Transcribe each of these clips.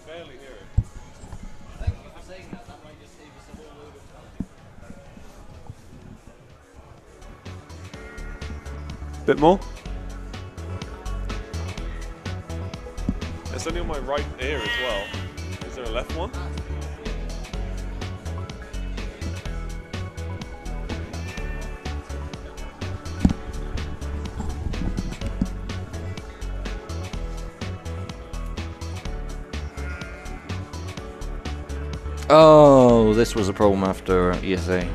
barely hear it. Thank you for saying that. That might just save us a whole load of time. Bit more? It's only on my right ear as well. Is there a left one? Oh, this was a problem after ESA.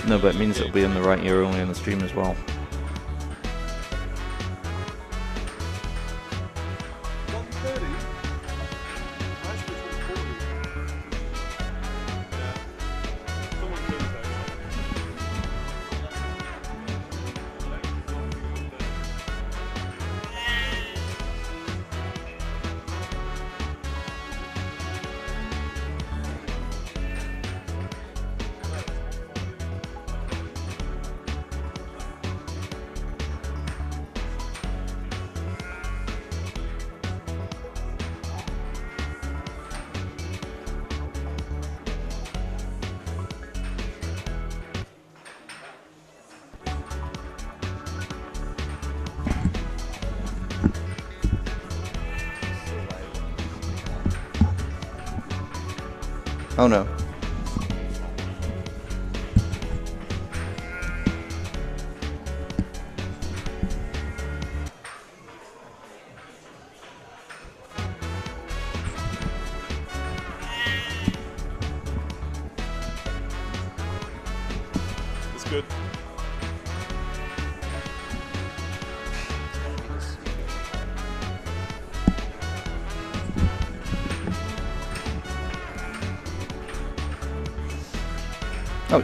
No, but it means it'll be in the right ear only on the stream as well. Oh no. It's good. Oh.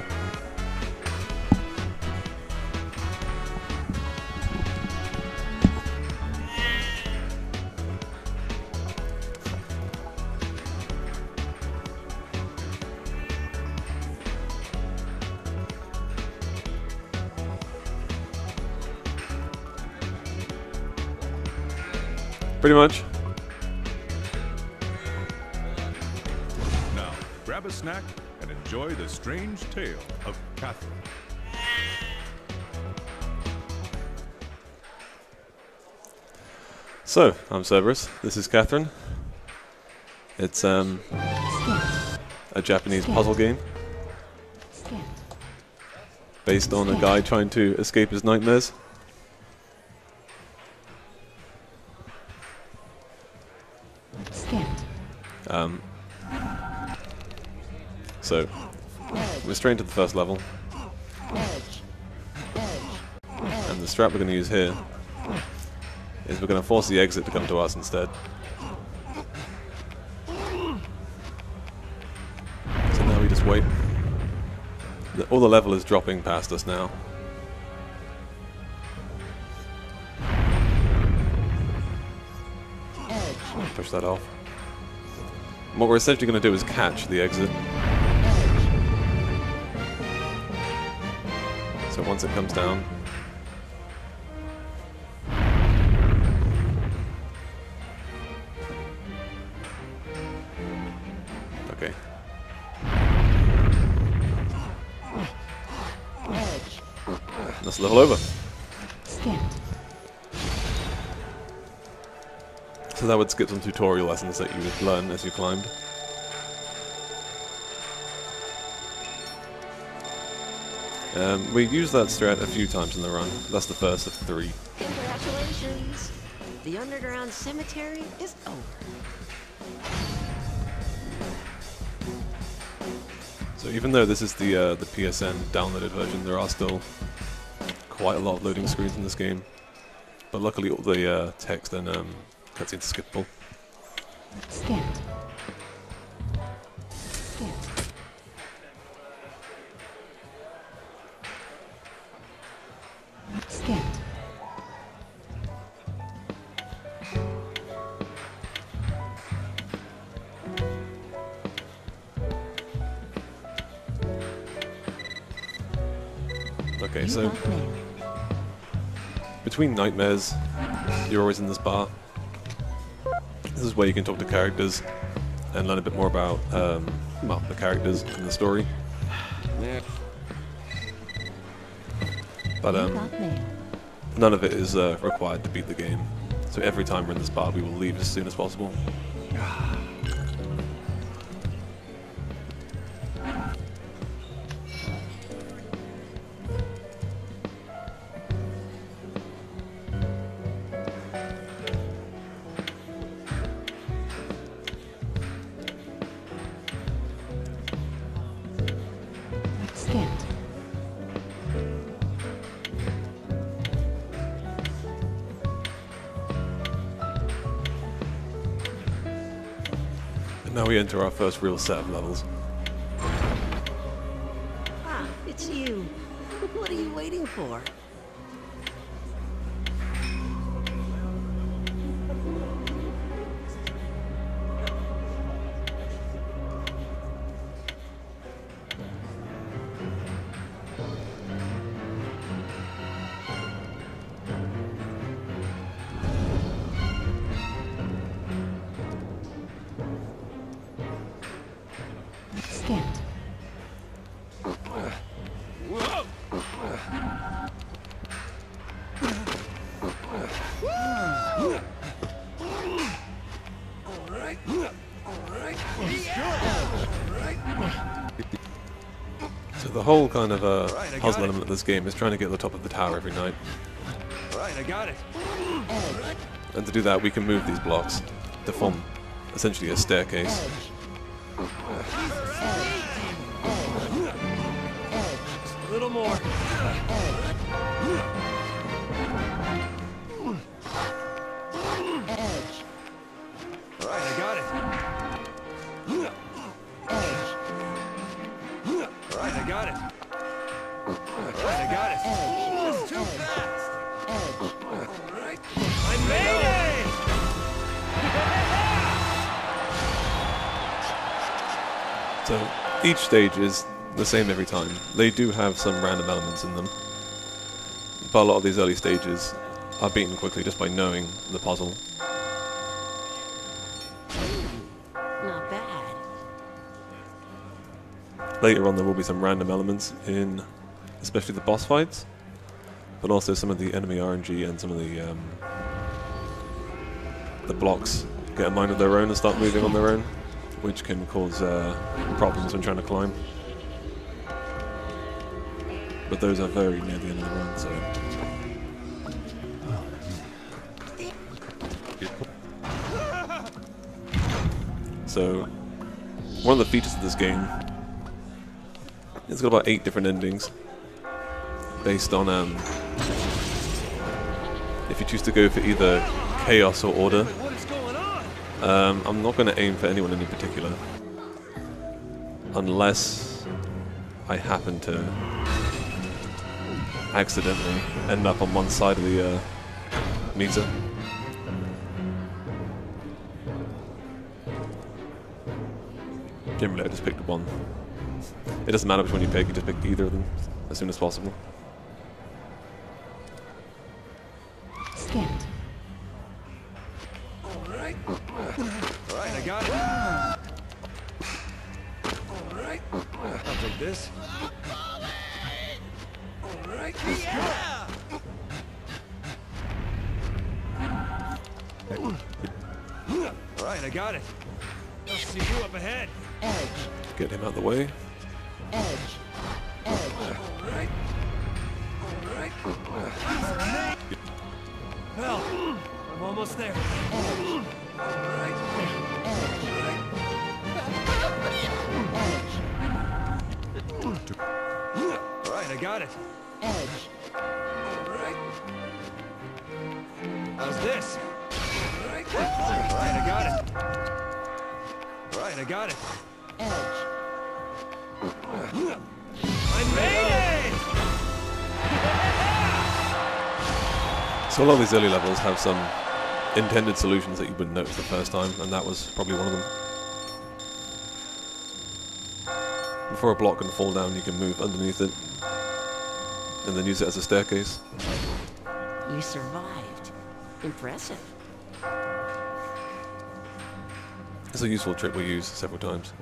Pretty much. Now, grab a snack and enjoy the strange tale of Catherine. So, I'm Cerberus. This is Catherine. It's a Japanese puzzle game based on a guy trying to escape his nightmares. So, we're straight into the first level. And the strat we're going to use here is we're going to force the exit to come to us instead. So now we just wait. All the level is dropping past us now. Push that off. What we're essentially going to do is catch the exit. So once it comes down, okay. That's level over. So that would skip some tutorial lessons that you would learn as you climbed. We used that strat a few times in the run. That's the first of 3. Congratulations! The underground cemetery is over. So even though this is the PSN downloaded version, there are still quite a lot of loading screens in this game. But luckily all the text and cutscenes are skippable. Okay, so between nightmares, you're always in this bar. This is where you can talk to characters and learn a bit more about well, the characters in the story. But none of it is required to beat the game. So every time we're in this bar, we will leave as soon as possible. Now we enter our first real set of levels. Ah, it's you. What are you waiting for? So the whole kind of puzzle element of this game is trying to get to the top of the tower every night. Right, I got it. And to do that, we can move these blocks to form essentially a staircase. A little more. Right, I got it. Right, I got it. Right, I got it. It's too fast. Right. I made it! So each stage is the same every time. They do have some random elements in them, but a lot of these early stages are beaten quickly just by knowing the puzzle. Not bad. Later on there will be some random elements in especially the boss fights, but also some of the enemy RNG and some of the blocks get a mind of their own and start moving on their own, which can cause problems when trying to climb. But those are very near the end of the run, so... So, one of the features of this game, it's got about 8 different endings, based on if you choose to go for either chaos or order. What is going on? I'm not going to aim for anyone in particular, unless I happen to accidentally end up on one side of the meter. Generally I just picked one. It doesn't matter which one you pick, you just pick either of them as soon as possible. Scanned. Alright. Alright, I got it. Alright. I'll take this. Alright. Yeah! Alright, I got it. I'll see you up ahead. Edge. Get him out of the way. Edge. Edge. Alright. Alright. Well, I'm almost there. Alright. Alright, I got it. Edge. Alright. How's this? Alright. Alright, I got it. Alright, I got it. Edge. I made it! So a lot of these early levels have some intended solutions that you wouldn't notice the first time, and that was probably one of them. Before a block can fall down, you can move underneath it. and then use it as a staircase. You survived. Impressive. It's a useful trick we use several times.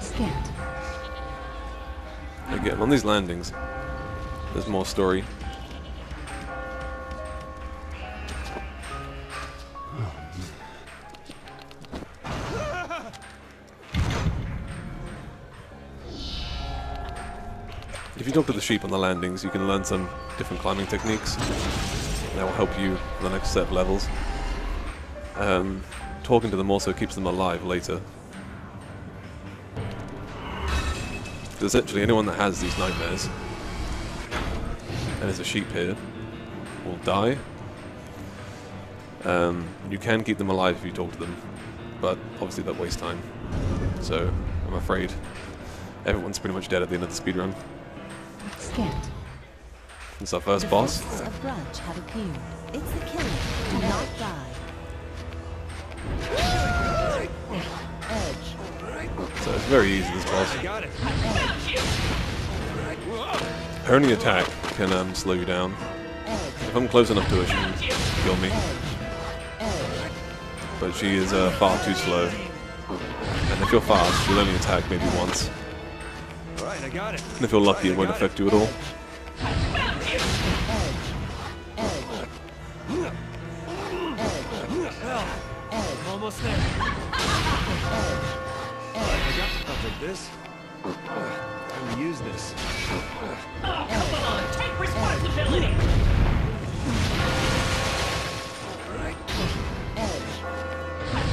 Scant. Again, on these landings, there's more story. If you talk to the sheep on the landings, you can learn some different climbing techniques. That will help you for the next set of levels. Talking to them also keeps them alive later. Essentially, anyone that has these nightmares, and there's a sheep here, will die. You can keep them alive if you talk to them, but obviously that wastes time. So, I'm afraid everyone's pretty much dead at the end of the speedrun. Scant. It's our first boss. Defenses of grudge have appeared. It's the killer. Do not die. Edge. So it's very easy, this boss. I got it. Her only attack can slow you down. If I'm close enough to her, she can kill me. But she is far too slow. And if you're fast, she'll only attack maybe once. Alright, I got it. And if you're lucky, it won't affect you at all. Well, I'm almost there. I got stuff like this. Time to use this. Take responsibility!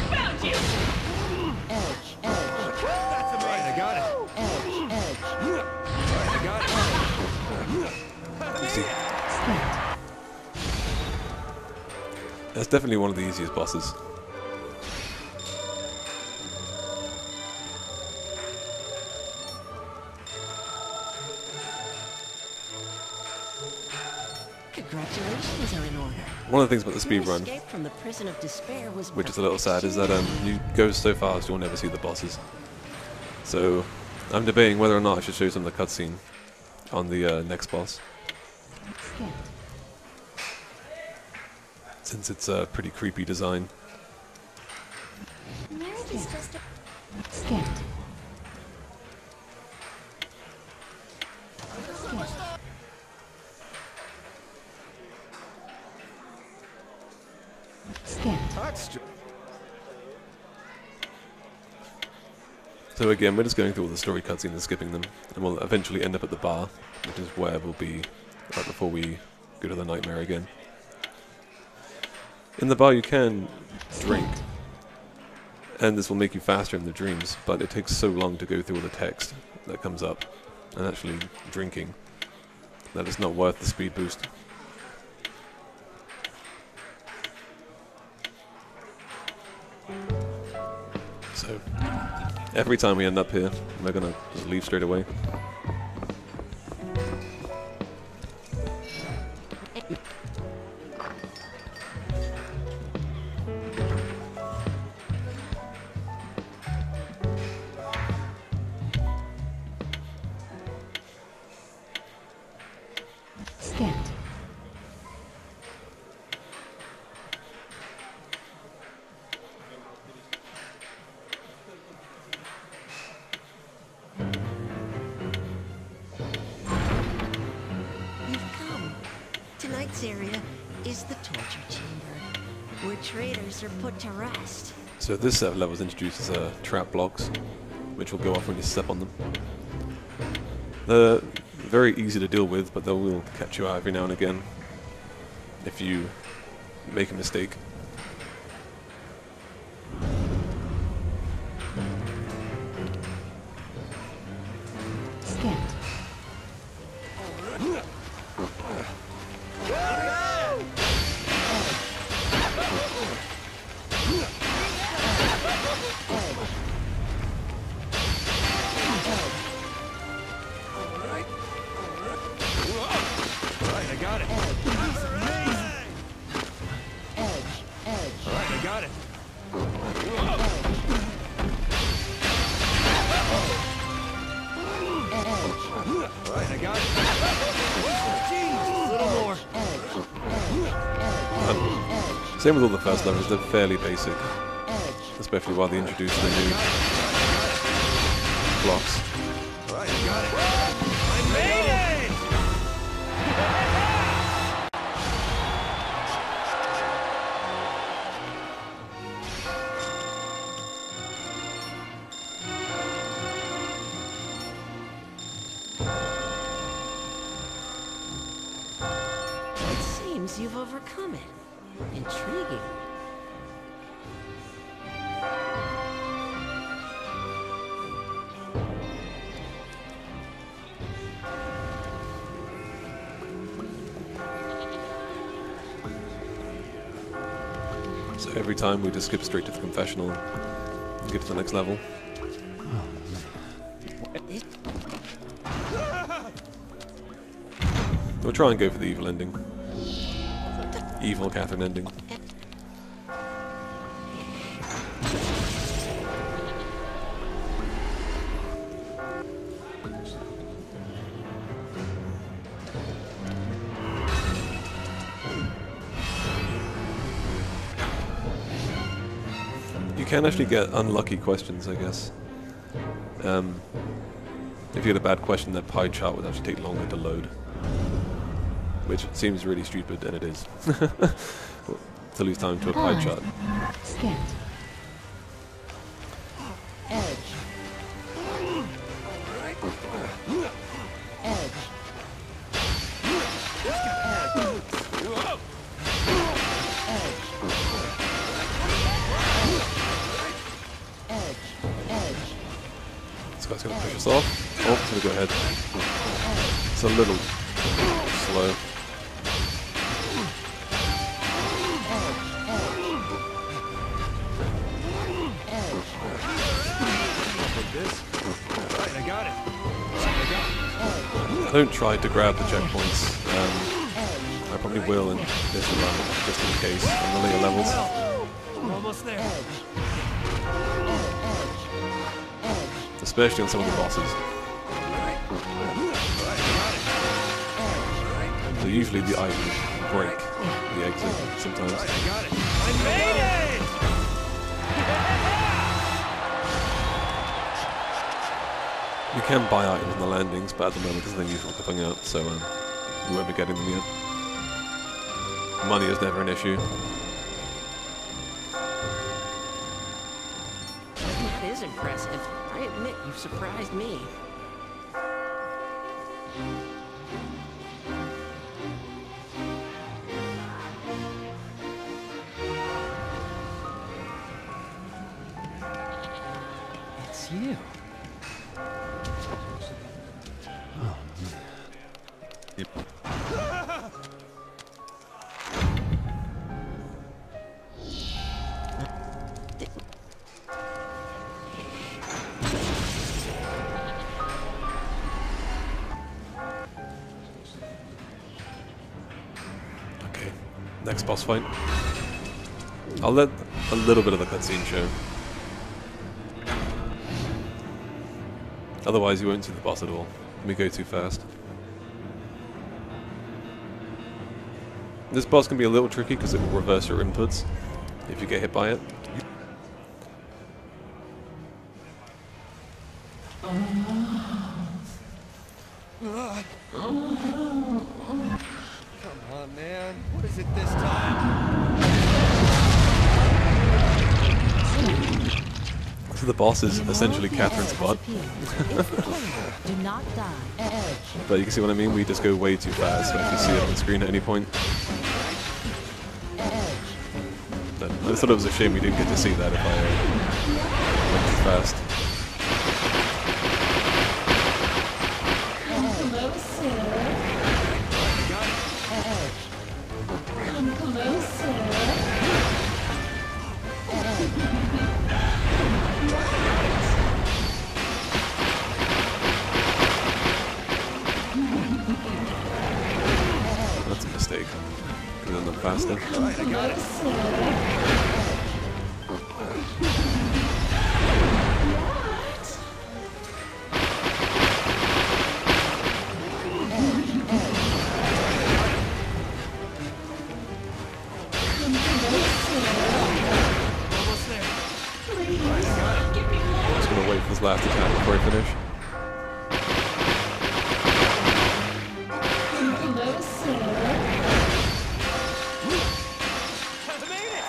Found you! That's amazing. I got it. Alright, I got it. Easy. That's definitely one of the easiest bosses. Congratulations are in order. One of the things about the Your speedrun, escape from the prison of despair was which is a little sad, is that you go so fast you'll never see the bosses. So I'm debating whether or not I should show some of the cutscene on the next boss, Scant. since it's a pretty creepy design. Marriage is just a Scant. Scant. Touched. So again, we're just going through all the story cutscenes and skipping them, and we'll eventually end up at the bar, which is where we'll be right before we go to the nightmare again. In the bar you can drink, and this will make you faster in the dreams, but it takes so long to go through all the text that comes up, and actually drinking, that it's not worth the speed boost. So, every time we end up here, we're gonna just leave straight away. Scant. You've come. Tonight's area is the torture chamber, where traitors are put to rest. So this set of levels introduces trap blocks, which will go off when you step on them. They're very easy to deal with, but they will catch you out every now and again if you make a mistake. Scant. Alright, I got it. Edge. Same with all the first levels, they're fairly basic, Edge. especially while they introduce the new blocks. Alright, I got it. I made it! It seems you've overcome it. Intriguing. So every time we just skip straight to the confessional and get to the next level. We'll try and go for the evil ending. Evil Catherine ending. You can actually get unlucky questions, I guess. If you get a bad question, that pie chart would actually take longer to load. Which seems really stupid, and it is. To lose time to a pie chart. Scant. Edge. Edge. Edge. Edge. This guy's going to push us off. Oh, it's going to go ahead. It's a little slow. Alright, I got it. I got it. I don't try to grab the checkpoints. I probably will in this run, just in case, on the later levels. We're almost there. Especially on some of the bosses. So usually the items break the exit sometimes. Alright, I got it. I made it! You can buy items on the landings, but at the moment there's no use for coming out, so we won't be getting them yet. Money is never an issue. That is impressive. I admit you've surprised me. It's you. Okay, next boss fight. I'll let a little bit of the cutscene show. Otherwise you won't see the boss at all. We go too fast. This boss can be a little tricky because it will reverse your inputs if you get hit by it. Come on, man. What is it this time? So the boss is essentially Catherine's butt. Do not die. Edge. But you can see what I mean? We just go way too fast, so if you see it on the screen at any point. I thought it was a shame we didn't get to see that if I went too fast. That's a mistake. Could have done that faster. Alright, I got it. this last attack before I finish. I made it!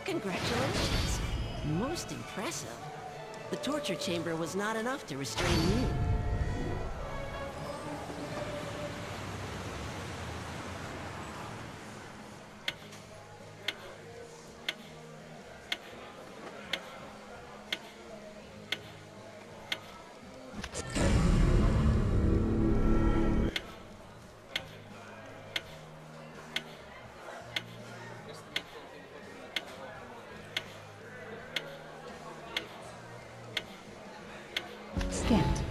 Congratulations. Most impressive. The torture chamber was not enough to restrain you. Scant.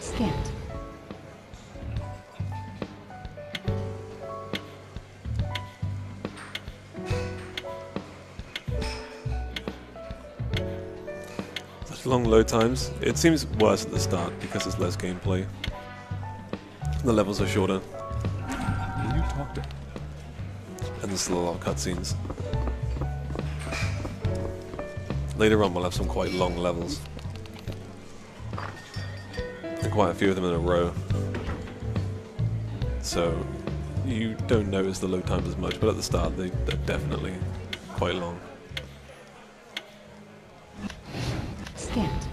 Scant. Such long load times. It seems worse at the start because there's less gameplay. The levels are shorter. Will you talk to? And there's still a lot of cutscenes. Later on we'll have some quite long levels. And quite a few of them in a row. So you don't notice the load times as much, but at the start they're definitely quite long. Scant.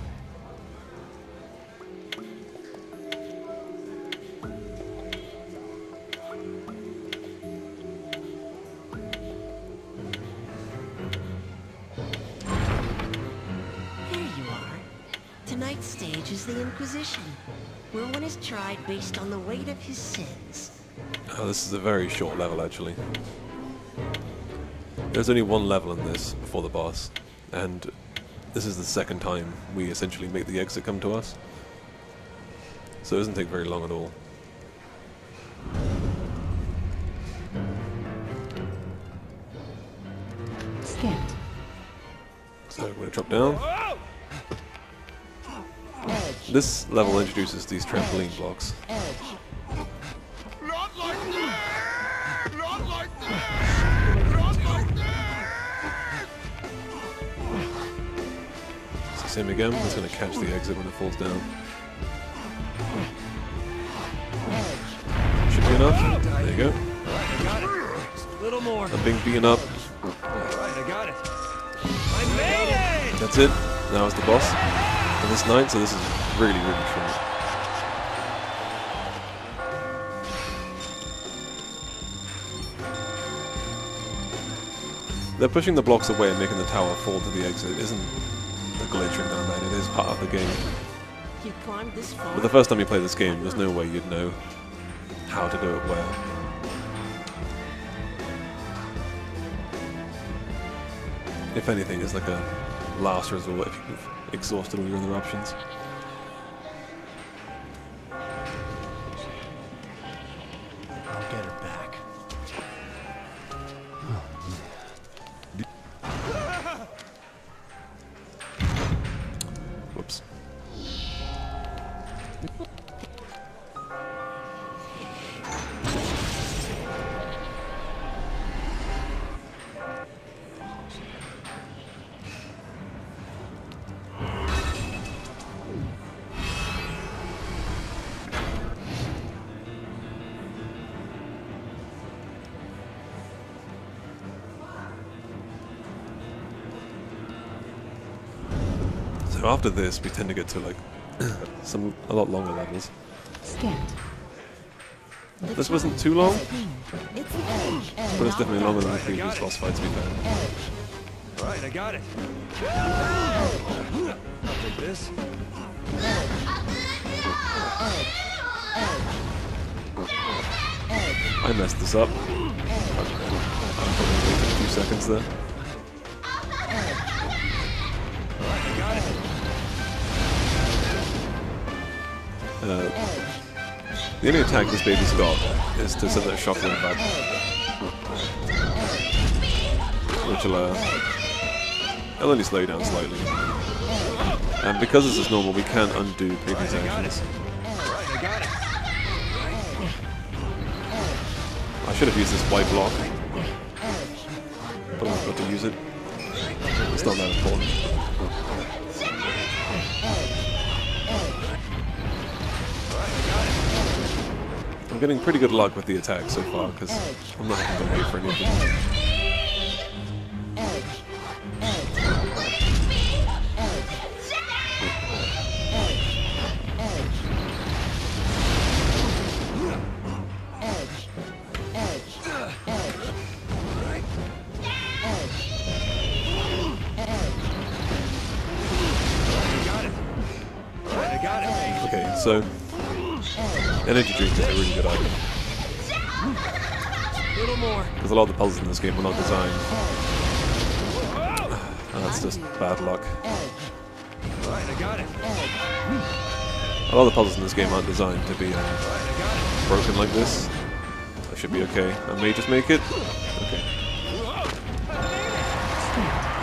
Here you are. Tonight's stage is the Inquisition, where one is tried based on the weight of his sins. Oh, this is a very short level actually. There's only one level in this before the boss, and this is the second time we essentially make the exit come to us. So it doesn't take very long at all. Scant. So we're going to drop down. Whoa! Edge. This level introduces these trampoline blocks. Edge. Not like that! Not like that! Not like that! So same again, it's going to catch the exit when it falls down. Edge. Should be enough. There you go. I got it. Just a little more. I'm being beaten up. Alright, I got it. I made it! That's it. Now it's the boss for this night, so this is really, really short. They're pushing the blocks away and making the tower fall to the exit. It isn't a glitch or anything like that. It is part of the game. You climbed this far. But the first time you play this game, there's no way you'd know how to do it well. If anything, it's like a last resort if you've exhausted all your other options. I'll get her back. Whoops. So after this, we tend to get to like a lot longer levels. Scant. This wasn't too long, It's Edge. Edge. but it's definitely longer than the Right, I previous got it. boss fight, to be fair. Edge. Alright, I got it. I'll take this. I messed this up. I probably waited a few seconds there. Alright, I got it. The only attack this baby's got is to send that shockwave back, which will it'll only slow you down slightly. And because this is normal, we can't undo previous actions. Right, I got it. I should have used this white block, but I forgot to use it. It's not that important. I'm getting pretty good luck with the attack so far, because I'm not having to wait for anything. Okay, so energy drink is a really good item. Because a lot of the puzzles in this game were not designed. And that's just bad luck. Right, I got it. A lot of the puzzles in this game aren't designed to be broken like this. That should be okay. I may just make it. Okay.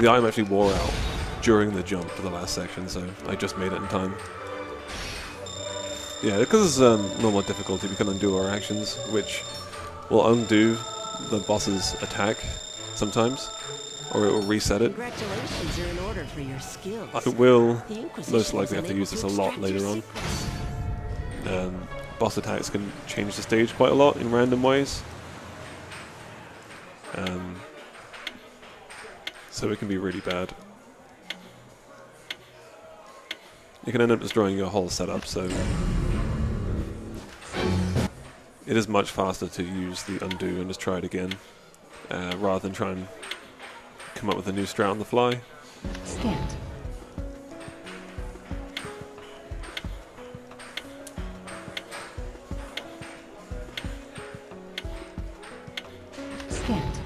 The item actually wore out during the jump to the last section, so I just made it in time. Yeah, because it's normal difficulty, we can undo our actions, which will undo the boss's attack sometimes, or it will reset it. Congratulations are in order for your skills. I will The Inquisition most likely have to unable use this a lot extract your later on. secrets. Boss attacks can change the stage quite a lot in random ways. So it can be really bad. You can end up destroying your whole setup, so it is much faster to use the undo and just try it again, rather than try and come up with a new strat on the fly. Scant. Scant.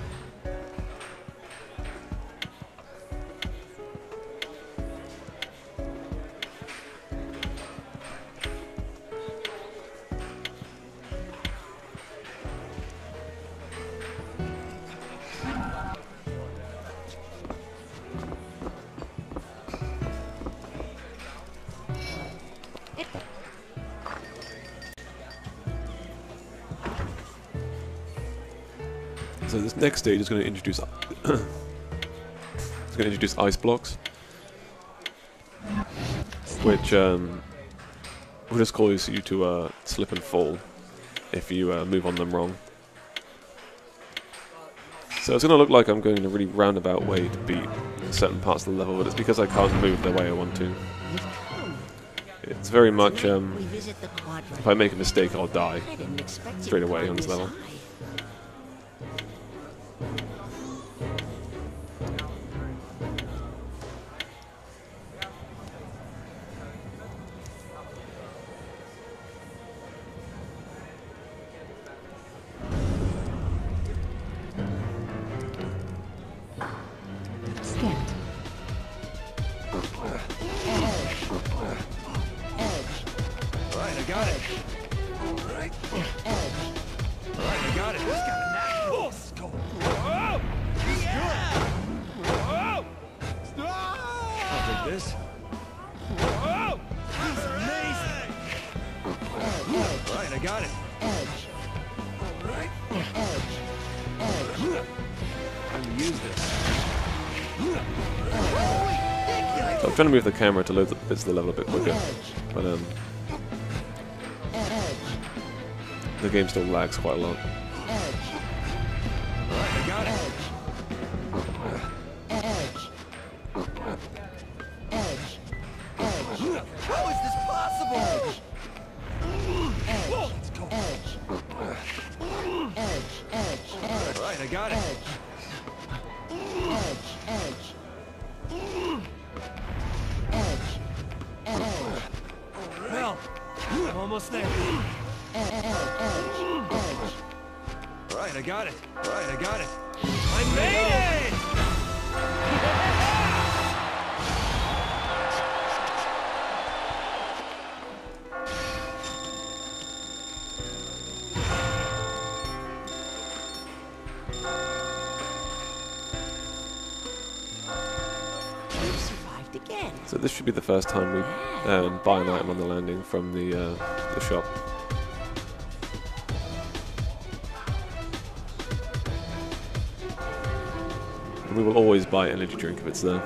So this next stage is going to introduce ice blocks, which will just cause you to slip and fall if you move on them wrong. So it's going to look like I'm going in a really roundabout way to beat certain parts of the level, but it's because I can't move the way I want to. You've come. It's very much, We visit the quadrant. if I make a mistake, I'll die I didn't expect you straight to away come on this level. high. Scant. Right, I got it. Right. Right, I got it. This got a knack. Oh, skull. Whoa! Yeah! Whoa! I'll take this. Whoa! This is amazing. Right, I got it. Right. Time to use this. So I'm trying to move the camera to load the bits of the level a bit quicker, but the game still lags quite a lot. Right, I got it. How is this possible? Whoa, let's go. Right, I got it. Well, I'm almost there. Right, I got it. Right, I got it. I made it! So this should be the first time we buy an item on the landing from the shop. And we will always buy energy drink if it's there.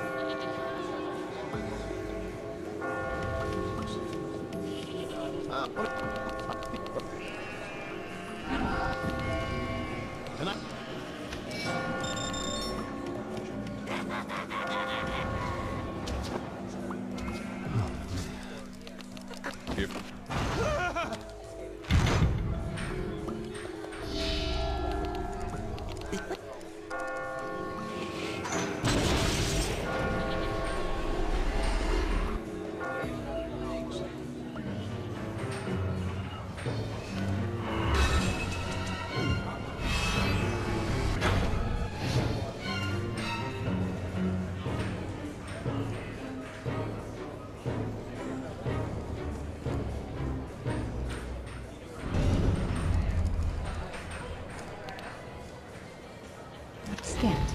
Scant.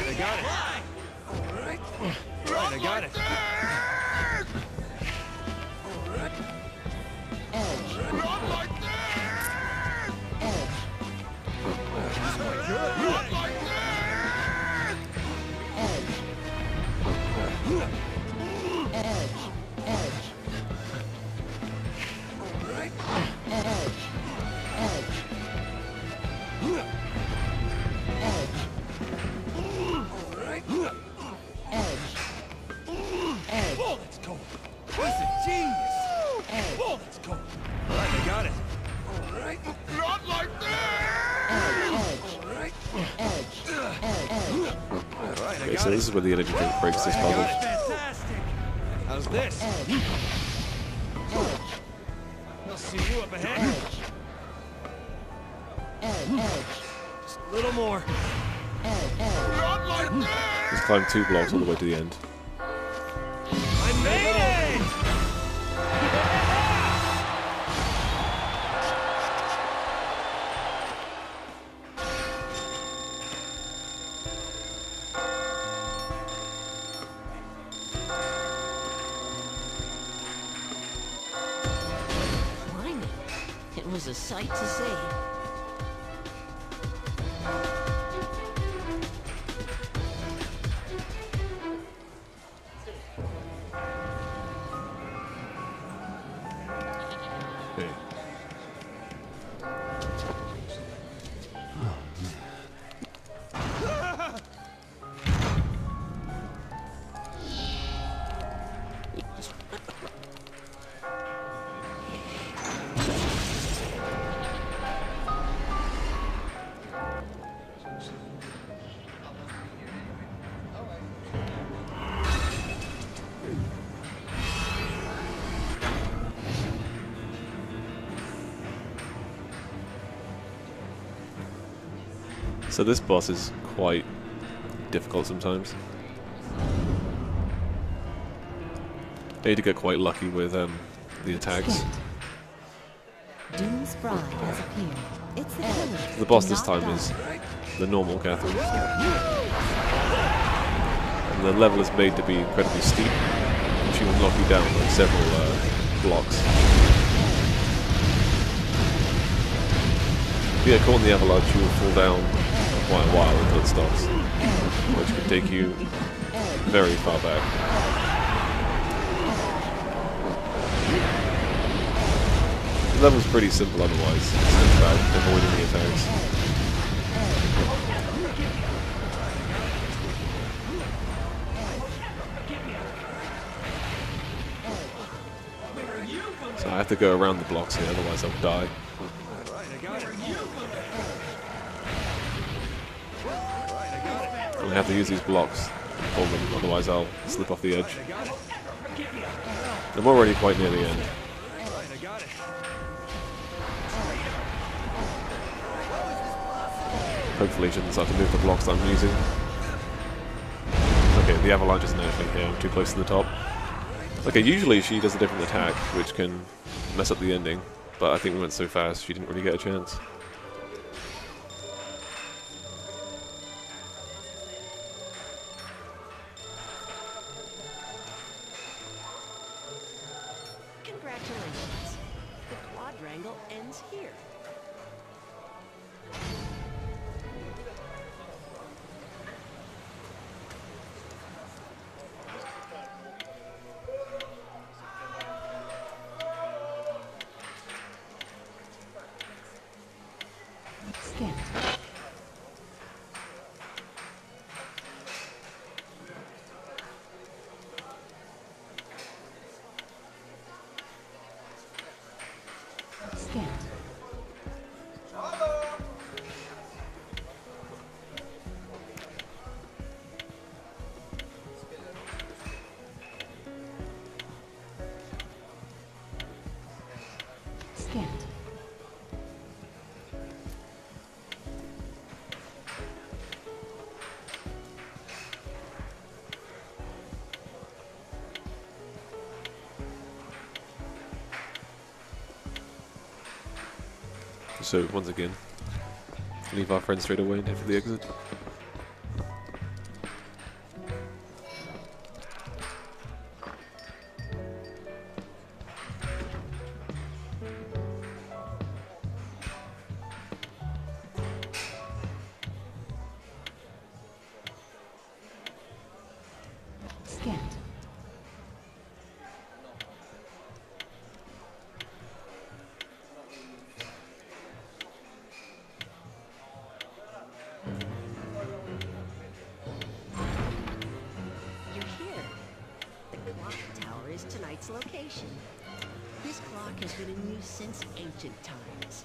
I got it. Alright, I got it. Not like that! Not like that! Oh, that's cold. This is genius. Oh, that's cold. Alright, I got it. Alright. Not like that! Alright, I Okay, got so it. this is where the energy drink breaks this I got puzzle. it. Fantastic. How's this? I'll see you up ahead. Just a little more. Not like that! Just climb 2 blocks all the way to the end. I made it! Climbing. It was a sight to see. Hey. So this boss is quite difficult sometimes. I need to get quite lucky with the attacks. Doom's Bride has appeared. It's the killer. The boss this not time God. is the normal Catherine. And the level is made to be incredibly steep. She will knock you down like several blocks. If you get caught in the avalanche, you will fall down for quite a while until it stops, which could take you very far back. The level's pretty simple otherwise. It's just about avoiding the attacks. So I have to go around the blocks here, otherwise I'll die. And I have to use these blocks for them, otherwise I'll slip off the edge. I'm already quite near the end. Hopefully shouldn't start to move the blocks that I'm using. Okay, the avalanche isn't anything here, I'm too close to the top. Okay, usually she does a different attack, which can mess up the ending, but I think we went so fast she didn't really get a chance. Congratulations. The quadrangle ends here. Scant. Scant. Scant. So, once again, leave our friend straight away and head for the exit. Scant. You're here. The clock tower is tonight's location. This clock has been in use since ancient times.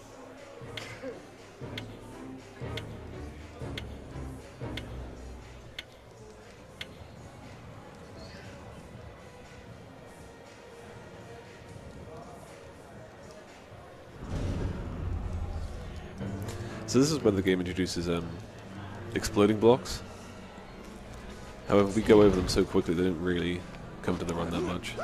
So this is when the game introduces exploding blocks. However, we go over them so quickly they don't really come to the run that much.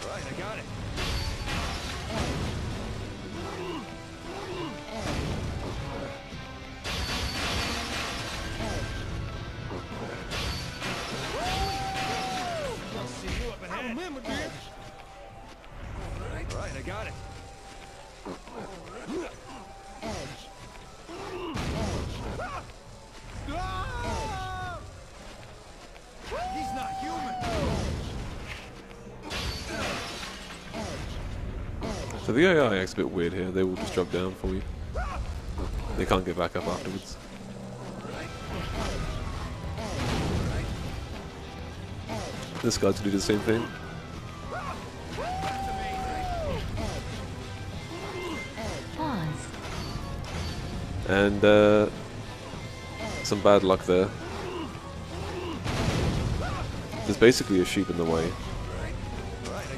Right, I got it. I'll see you up ahead. I remember this. Right, I got it. Ah! He's not human. So the AI acts a bit weird here, they will just drop down for you. They can't get back up afterwards. This guy's gonna do the same thing. Pause. And some bad luck there. There's basically a sheep in the way.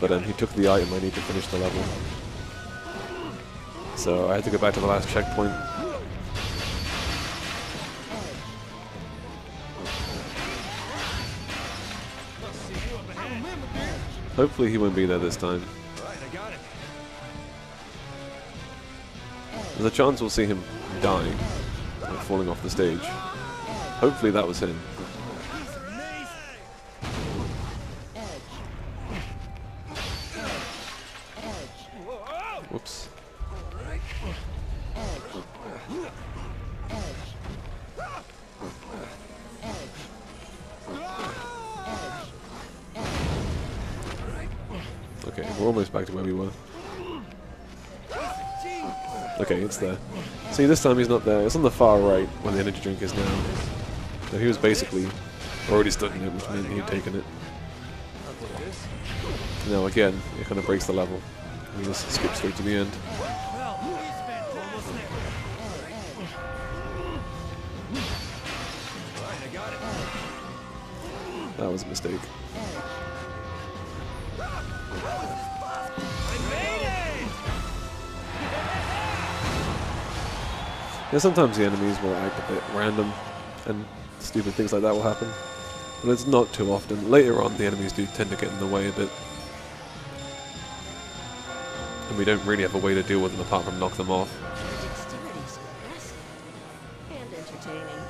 But he took the item I need to finish the level. So I had to go back to the last checkpoint. Hopefully he won't be there this time. Right, I got it. There's a chance we'll see him dying, like falling off the stage. Hopefully that was him. Whoops. Okay, we're almost back to where we were. Okay, it's there. See, this time he's not there. It's on the far right where the energy drink is now. So he was basically already studying it, which meant he'd taken it. Now again, it kind of breaks the level. We just skip straight to the end. Well, we spent almost there. Alright, I got it. That was a mistake. I made it! Yeah, sometimes the enemies will act a bit random, and stupid things like that will happen. But it's not too often. Later on, the enemies do tend to get in the way a bit. And we don't really have a way to deal with them apart from knock them off. The dexterity's impressive and entertaining.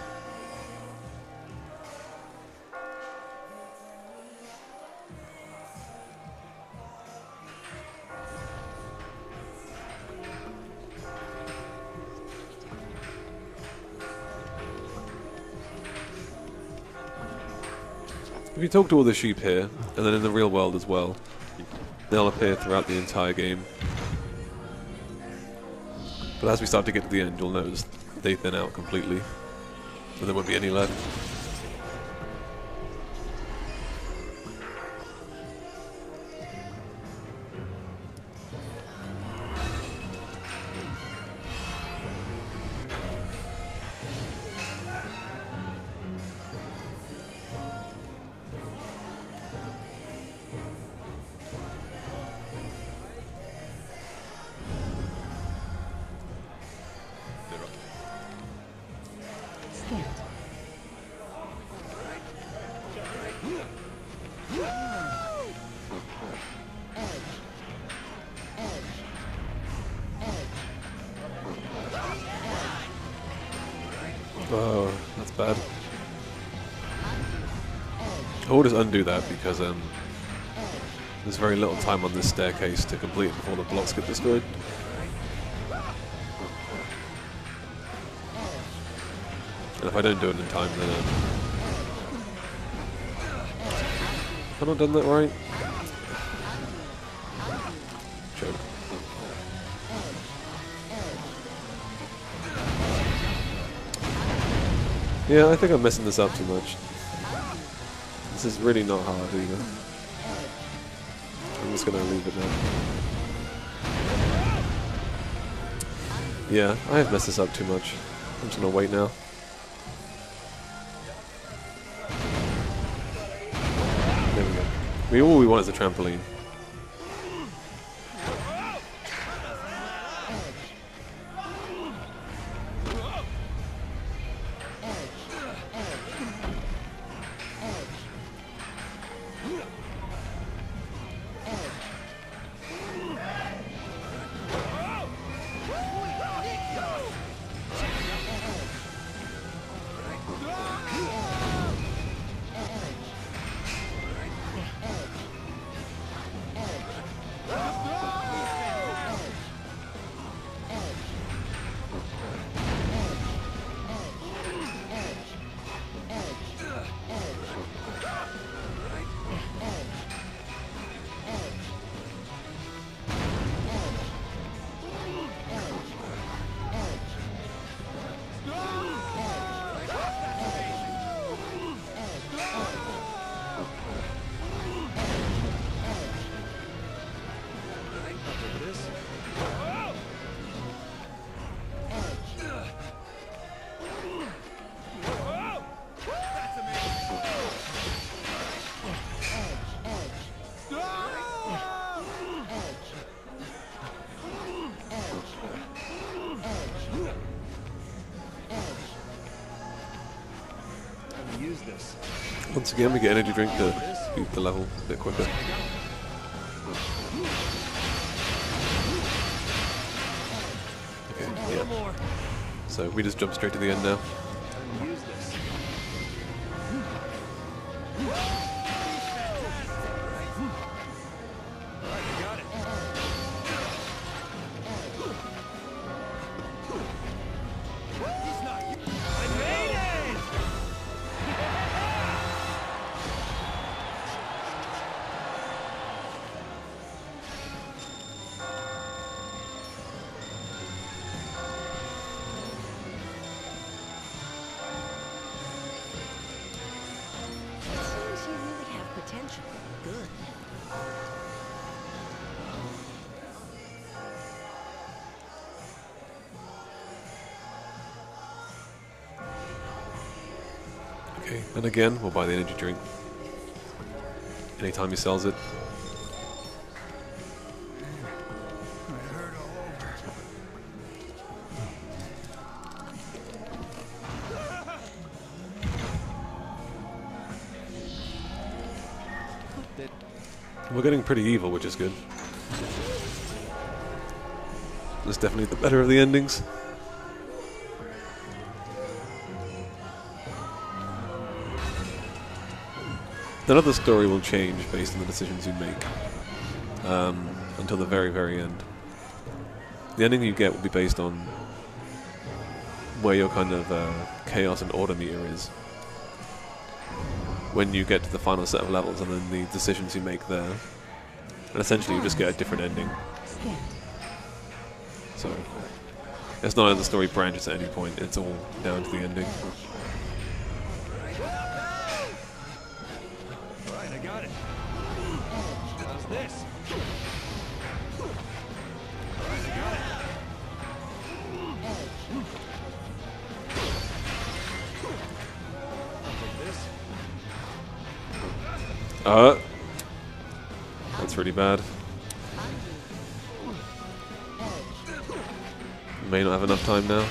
If you talk to all the sheep here, and then in the real world as well, they'll appear throughout the entire game. But as we start to get to the end, you'll notice they thin out completely, and there won't be any left. Skipped. Oh, that's bad. I will just undo that because there's very little time on this staircase to complete it before the blocks get destroyed. And if I don't do it in time, then have I not done that right? Joke. Yeah, I think I'm messing this up too much. This is really not hard either. I'm just gonna leave it now. Yeah, I have messed this up too much. I'm just gonna wait now. There we go. All we want is a trampoline. Once again, we get energy drink to beat the level a bit quicker. Okay, yeah. So we just jump straight to the end now. Good. Okay, and again, we'll buy the energy drink. Anytime he sells it. I hurt all over. We're getting pretty evil, which is good. That's definitely the better of the endings. None of the story will change based on the decisions you make until the very, very end. The ending you get will be based on where your kind of chaos and order meter is when you get to the final set of levels, and then the decisions you make there. And essentially you just get a different ending. Skip. So it's not like the story branches at any point, it's all down to the ending. Alright, I got it. How's this? Alright, I got it. I'll take this. That's really bad. May not have enough time now.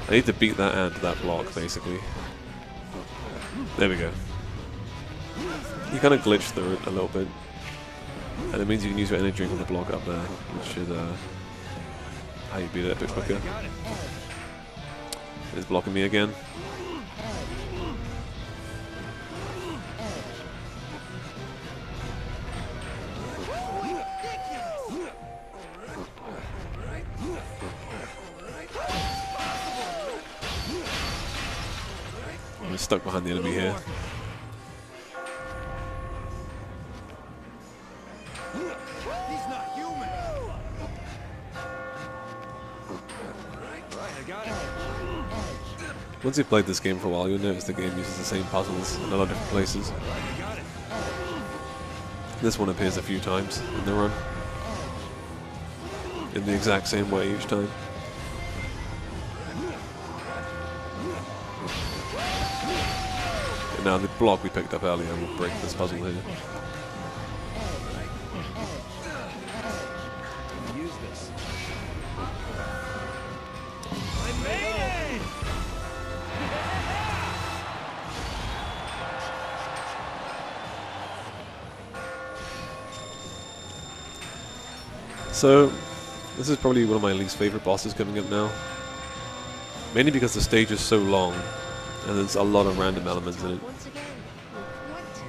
I need to beat that ant to that block, basically. There we go. You kind of glitch through it a little bit. And it means you can use your energy drink on the block up there, which is how you beat it a bit quicker. It's blocking me again. I'm stuck behind the enemy here. He's not human. Right, I got it. Once you've played this game for a while, you'll notice the game uses the same puzzles in a lot of different places. I got it. This one appears a few times in the run. In the exact same way each time. And now the block we picked up earlier will break this puzzle here. Use this. I made it! So, this is probably one of my least favorite bosses coming up now. Mainly because the stage is so long, and there's a lot of random elements in it. Once again,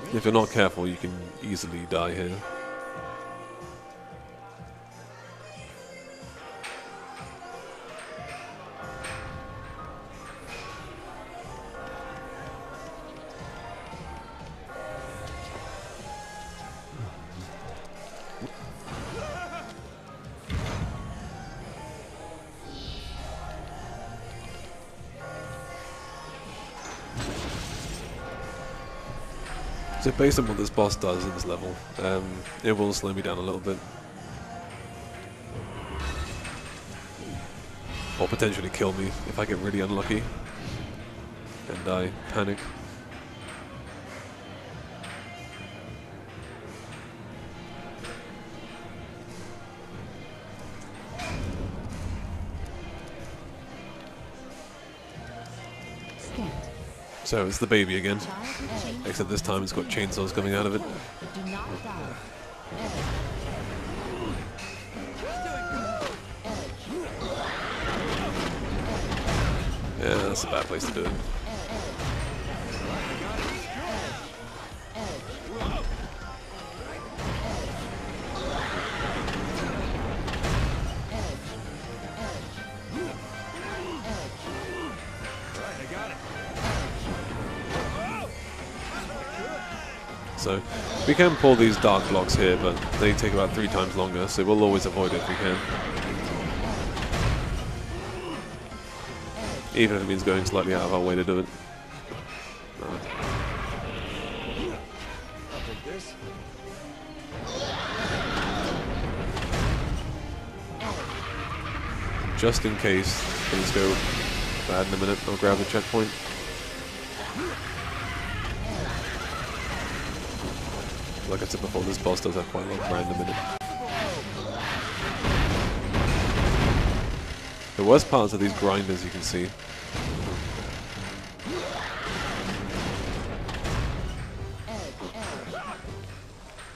what If you're not careful, you can easily die here. So based on what this boss does in this level, it will slow me down a little bit. Or potentially kill me if I get really unlucky and I panic. Skip. So it's the baby again, Child with chains except this time it's got chainsaws coming out of it. do not die. Yeah, that's a bad place to do it. So we can pull these dark blocks here, but they take about 3 times longer, so we'll always avoid it if we can. Even if it means going slightly out of our way to do it. this? Just in case things go bad in a minute, I'll grab the checkpoint. Like I said before, this boss does have quite a long grind in a minute. The worst parts of these grinders, you can see.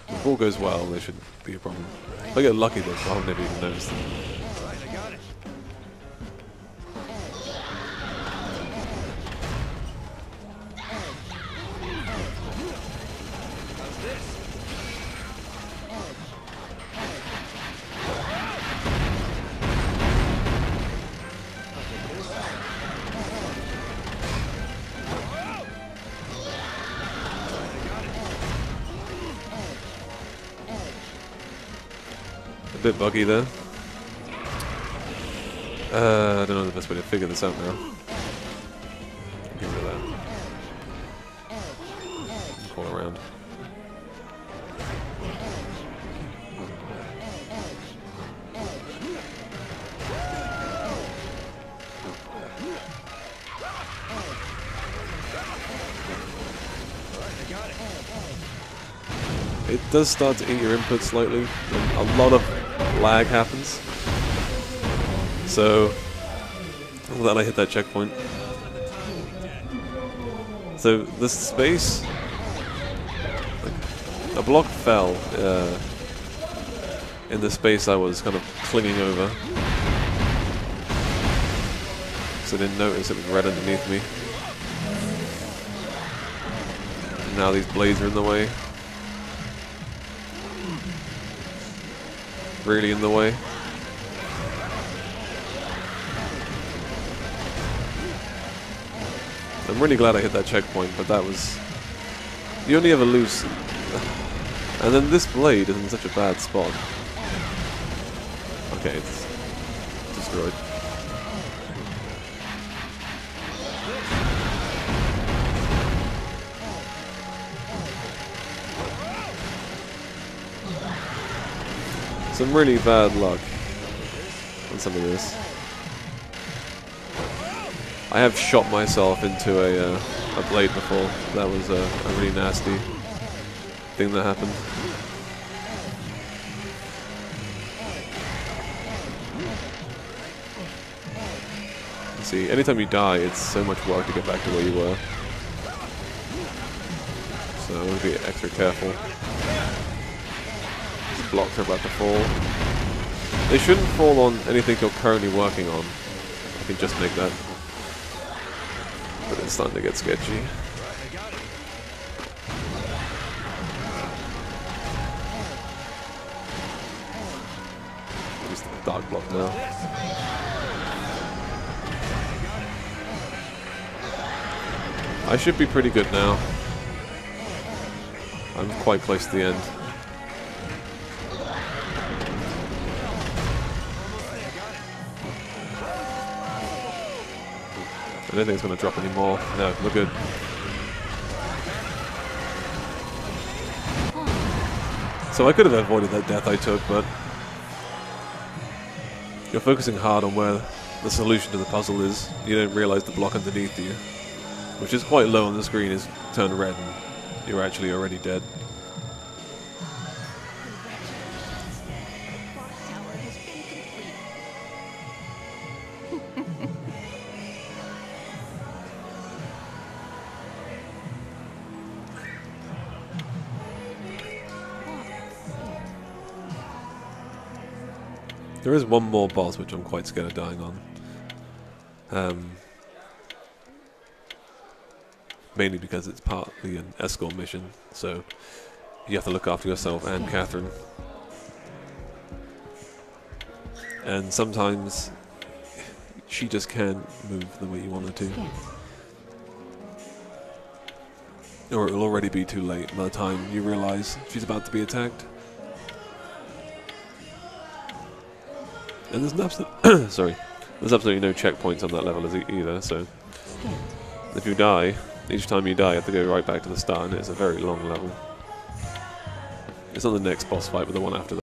If all goes well, there shouldn't be a problem. If I get lucky though, I'll never even notice them. Alright, I got it. How's this? A bit buggy there. I don't know the best way to figure this out now. Get rid of that. Call around. It does start to eat your input slightly, and a lot of lag happens. So, I'm glad I hit that checkpoint. So, the space, like, a block fell in the space I was kind of clinging over. So I didn't notice it was red underneath me. And now these blades are in the way. Really in the way. I'm really glad I hit that checkpoint, but that was... You only ever lose... And then this blade is in such a bad spot. Okay, it's destroyed. Some really bad luck on some of this. I have shot myself into a blade before. That was a really nasty thing that happened. You see, anytime you die, it's so much work to get back to where you were. So I'm going to be extra careful. These blocks are about to fall. They shouldn't fall on anything you're currently working on. I can just make that. But it's starting to get sketchy. Just a dark block now. I should be pretty good now. I'm quite close to the end. I don't think it's going to drop anymore. No, we're good. So I could have avoided that death I took, but you're focusing hard on where the solution to the puzzle is. You don't realize the block underneath you, which is quite low on the screen, is turned red and you're actually already dead. There is one more boss which I'm quite scared of dying on. Mainly because it's partly an escort mission, so you have to look after yourself and Catherine. And sometimes she just can't move the way you want her to. Or it'll already be too late by the time you realize she's about to be attacked. And there's there's absolutely no checkpoints on that level either, so if you die, each time you die you have to go right back to the start, and it's a very long level. It's not the next boss fight, but the one after that.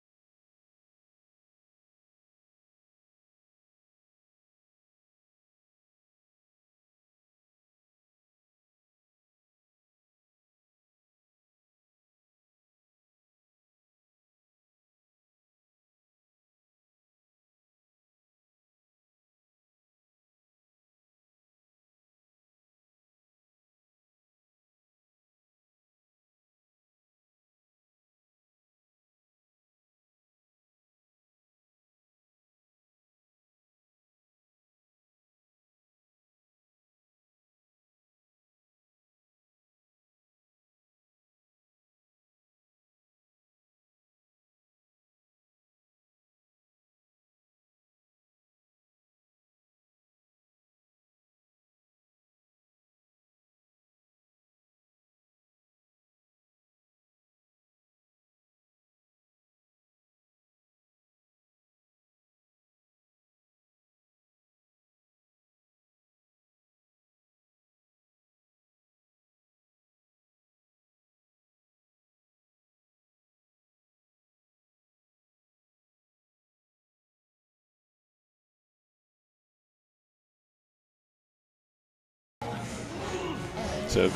So,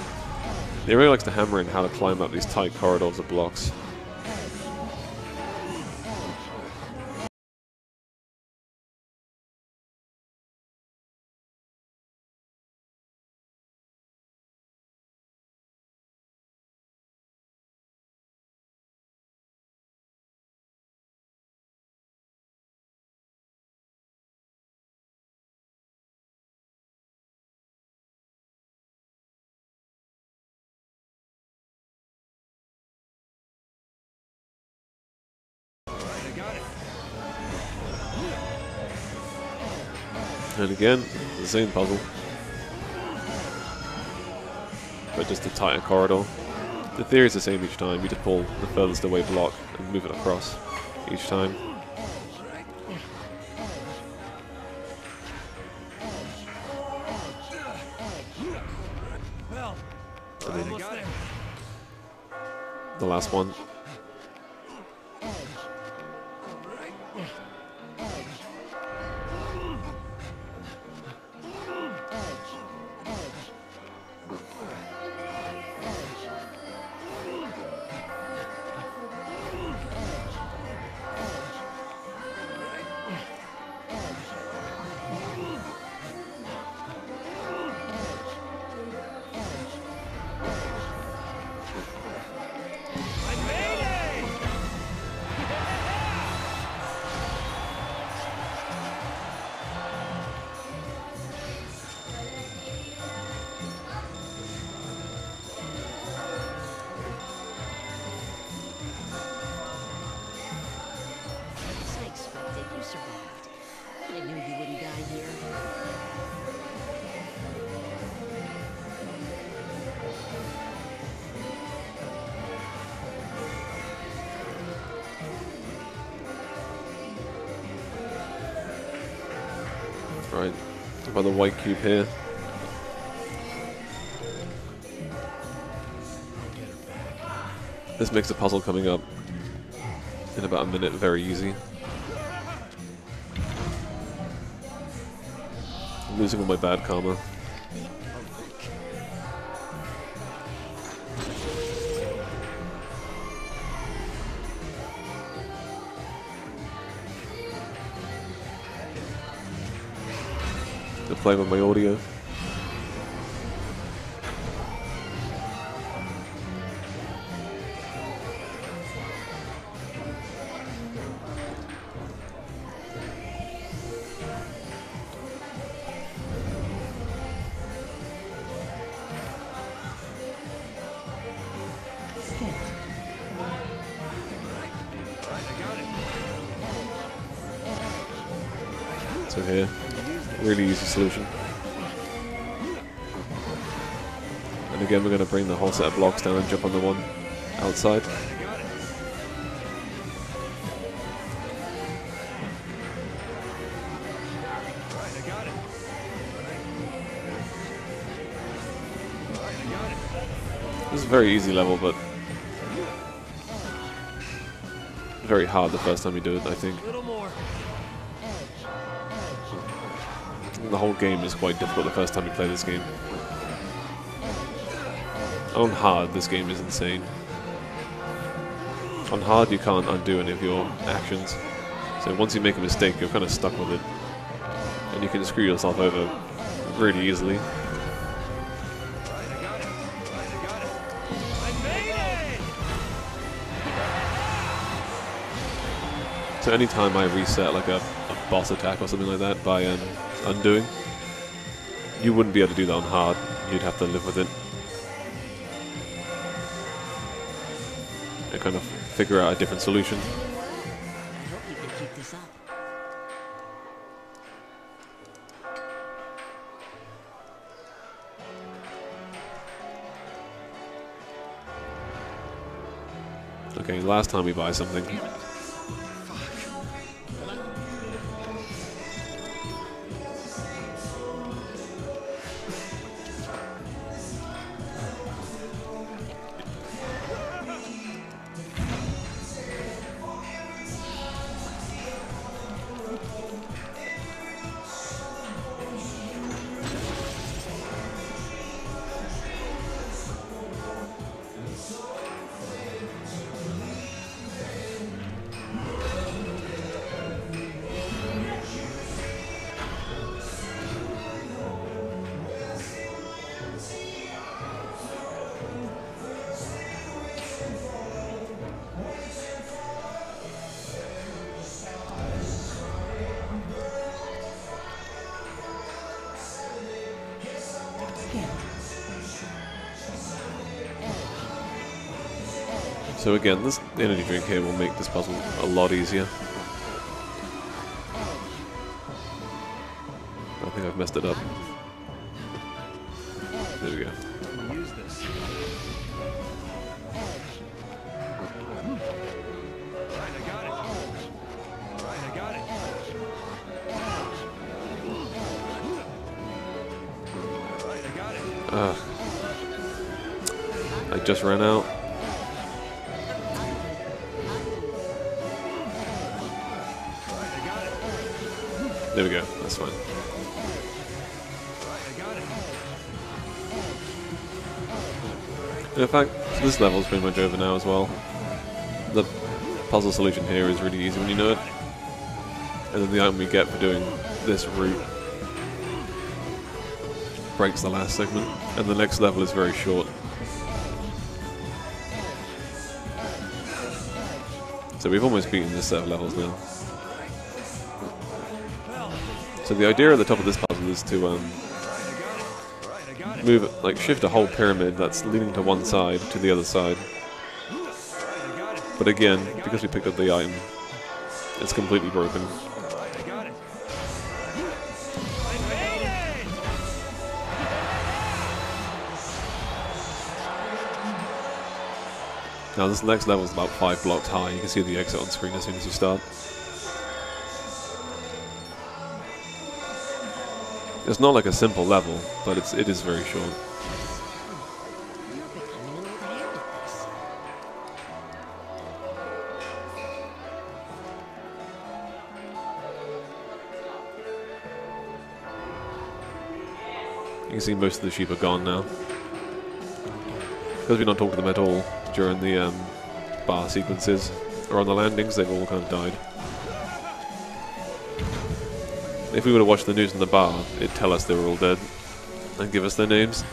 he really likes to hammer in how to climb up these tight corridors of blocks. And again, the same puzzle, but just a tighter corridor. The theory is the same each time. You just pull the furthest away block and move it across each time. And then the last one. As I expected, you survived. I knew you wouldn't die here. Right, by the white cube here. This makes the puzzle coming up in about a minute very easy. I'm losing all my bad karma. They're playing with my audio. So here, really easy solution. And again, we're going to bring the whole set of blocks down and jump on the one outside. This is a very easy level, but very hard the first time you do it, I think. A little more. The whole game is quite difficult the first time you play this game. On hard, this game is insane. On hard, you can't undo any of your actions. So once you make a mistake, you're kind of stuck with it. And you can screw yourself over really easily. Right, I got it. Right, I got it. I made it! So anytime I reset like a boss attack or something like that by undoing, you wouldn't be able to do that on hard. You'd have to live with it. And kind of figure out a different solution. I hope you can keep this up. Okay, last time we buy something. So again, this energy drink here will make this puzzle a lot easier. I think I've messed it up. There we go. Use this. Right, I got it. Right, I got it. Right, I got it. I just ran out. There we go, that's fine. Right, I got it. And in fact, this level's pretty much over now as well. The puzzle solution here is really easy when you know it. And then the item we get for doing this route breaks the last segment. And the next level is very short. So we've almost beaten this set of levels now. So the idea at the top of this puzzle is to move, like shift a whole pyramid that's leaning to one side to the other side. But again, because we picked up the item, it's completely broken. Now this next level is about 5 blocks high. You can see the exit on screen as soon as you start. It's not like a simple level, but it is very short. You're becoming an old hand at this. You can see most of the sheep are gone now. Because we're not talking to them at all during the bar sequences or on the landings, they've all kind of died. If we would have watched the news in the bar, it'd tell us they were all dead and give us their names.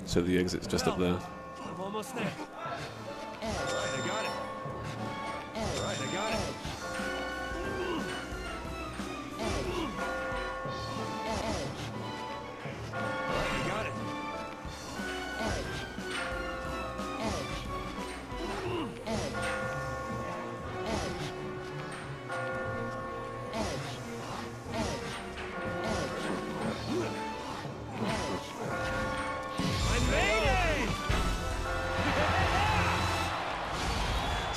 So the exit's just up there. I'm almost there. Right, I got it. Right, I got it. Right, I got it.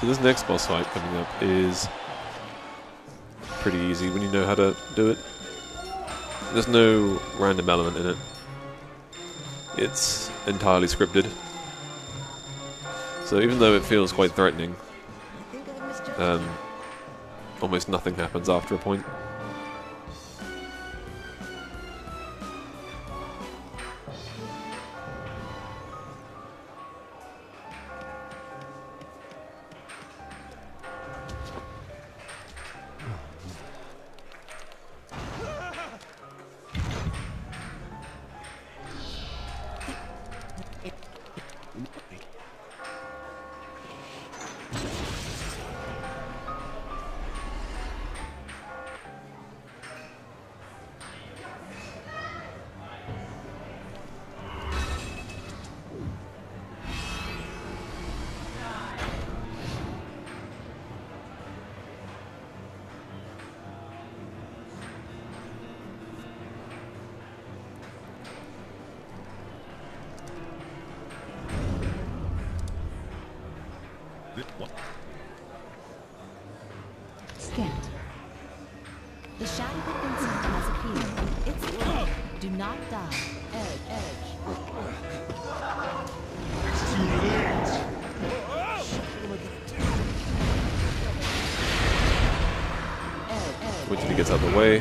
So this next boss fight coming up is pretty easy when you know how to do it. There's no random element in it. It's entirely scripted. So even though it feels quite threatening, I think I misjudged you. almost nothing happens after a point. What? Scanned. The shadow that Vincent has appeared. It's clear. Do not die. Edge. Wait till he gets out of the way.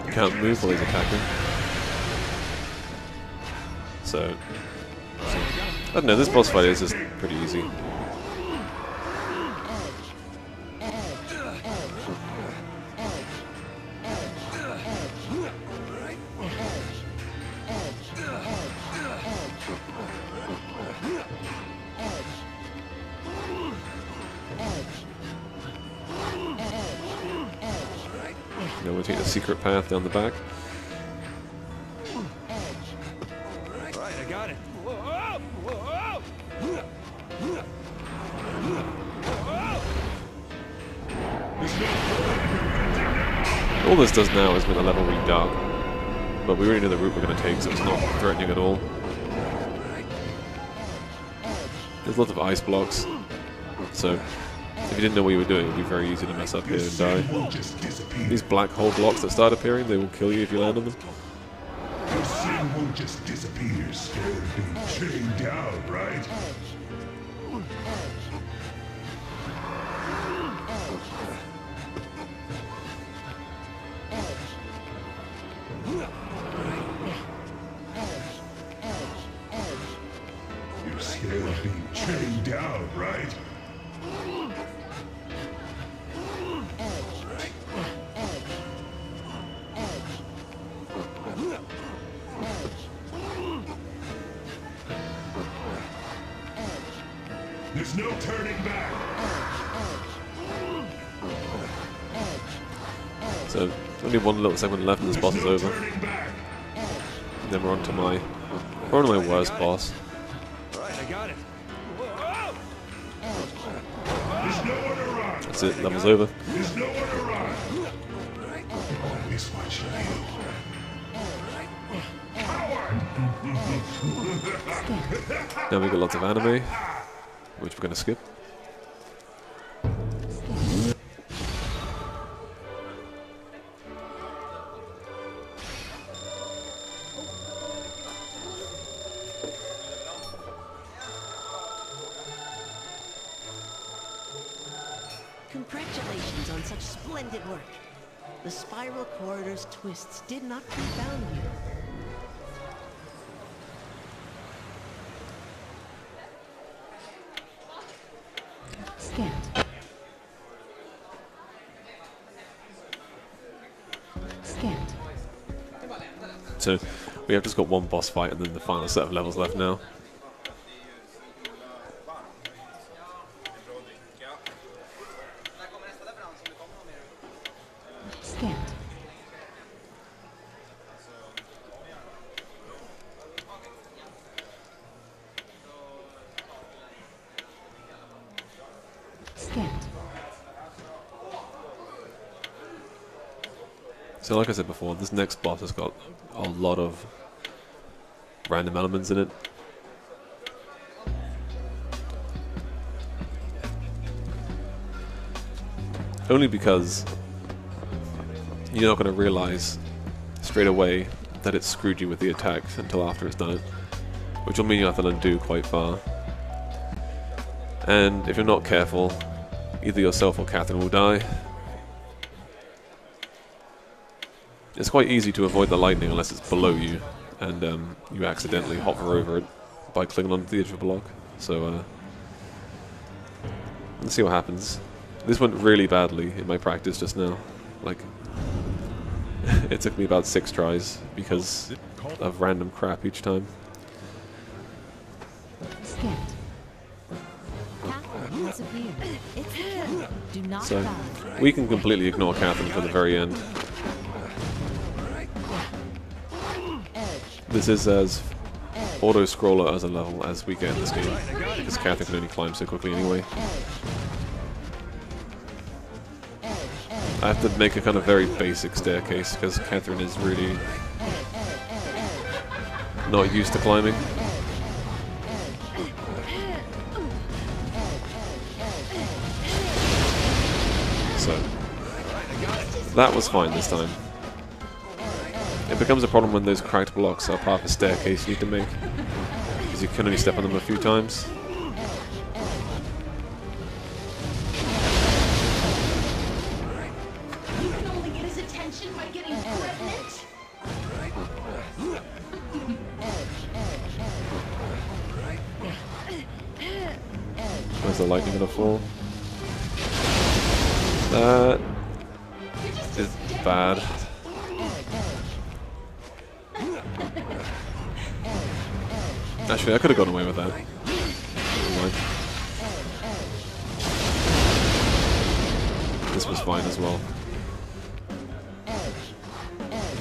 You can't move while he's attacking. So, I don't know, this boss fight is just pretty easy. Now we'll take the secret path down the back. Alright, I got it. All this does now is make the level really dark. But we already know the route we're going to take, so it's not threatening at all. There's lots of ice blocks, so if you didn't know what you were doing, it would be very easy to mess up here and die. These black hole blocks that start appearing, they will kill you if you land on them. Your sin won't just disappear, scared of being chained down, right? You're scared of being chained down, right? There's no turning back. So, only one little segment left and this boss is No over. turning back. And then we're on to my worst boss. Alright, I got it. There's nowhere to run. That's it, level's over. There's nowhere to run. Always watching you. Now we've got lots of anime, which we're going to skip. Congratulations on such splendid work. The spiral corridor's twists did not confound you. Scanned. Scanned. So we have just got one boss fight and then the final set of levels left now. Scanned. Scanned. So like I said before, this next boss has got a lot of random elements in it. Only because you're not going to realise straight away that it screwed you with the attack until after it's done it, which will mean you have to undo quite far. And if you're not careful, either yourself or Catherine will die. It's quite easy to avoid the lightning unless it's below you, and you accidentally hover over it by clicking onto the edge of a block. So let's see what happens. This went really badly in my practice just now. Like, it took me about 6 tries because of random crap each time. Skip. Catherine has appeared. It's the king. Do not So dodge. we can completely ignore Catherine for the very end. This is as auto-scroller as a level as we get in this game, because Catherine can only climb so quickly anyway. I have to make a kind of very basic staircase, because Catherine is really not used to climbing. So, that was fine this time. It becomes a problem when those cracked blocks are part of a staircase you need to make, because you can only step on them a few times. You can only get his attention by getting pregnant. Where's the lightning gonna fall? That is bad. Actually, I could have gotten away with that. Never mind. This was fine as well.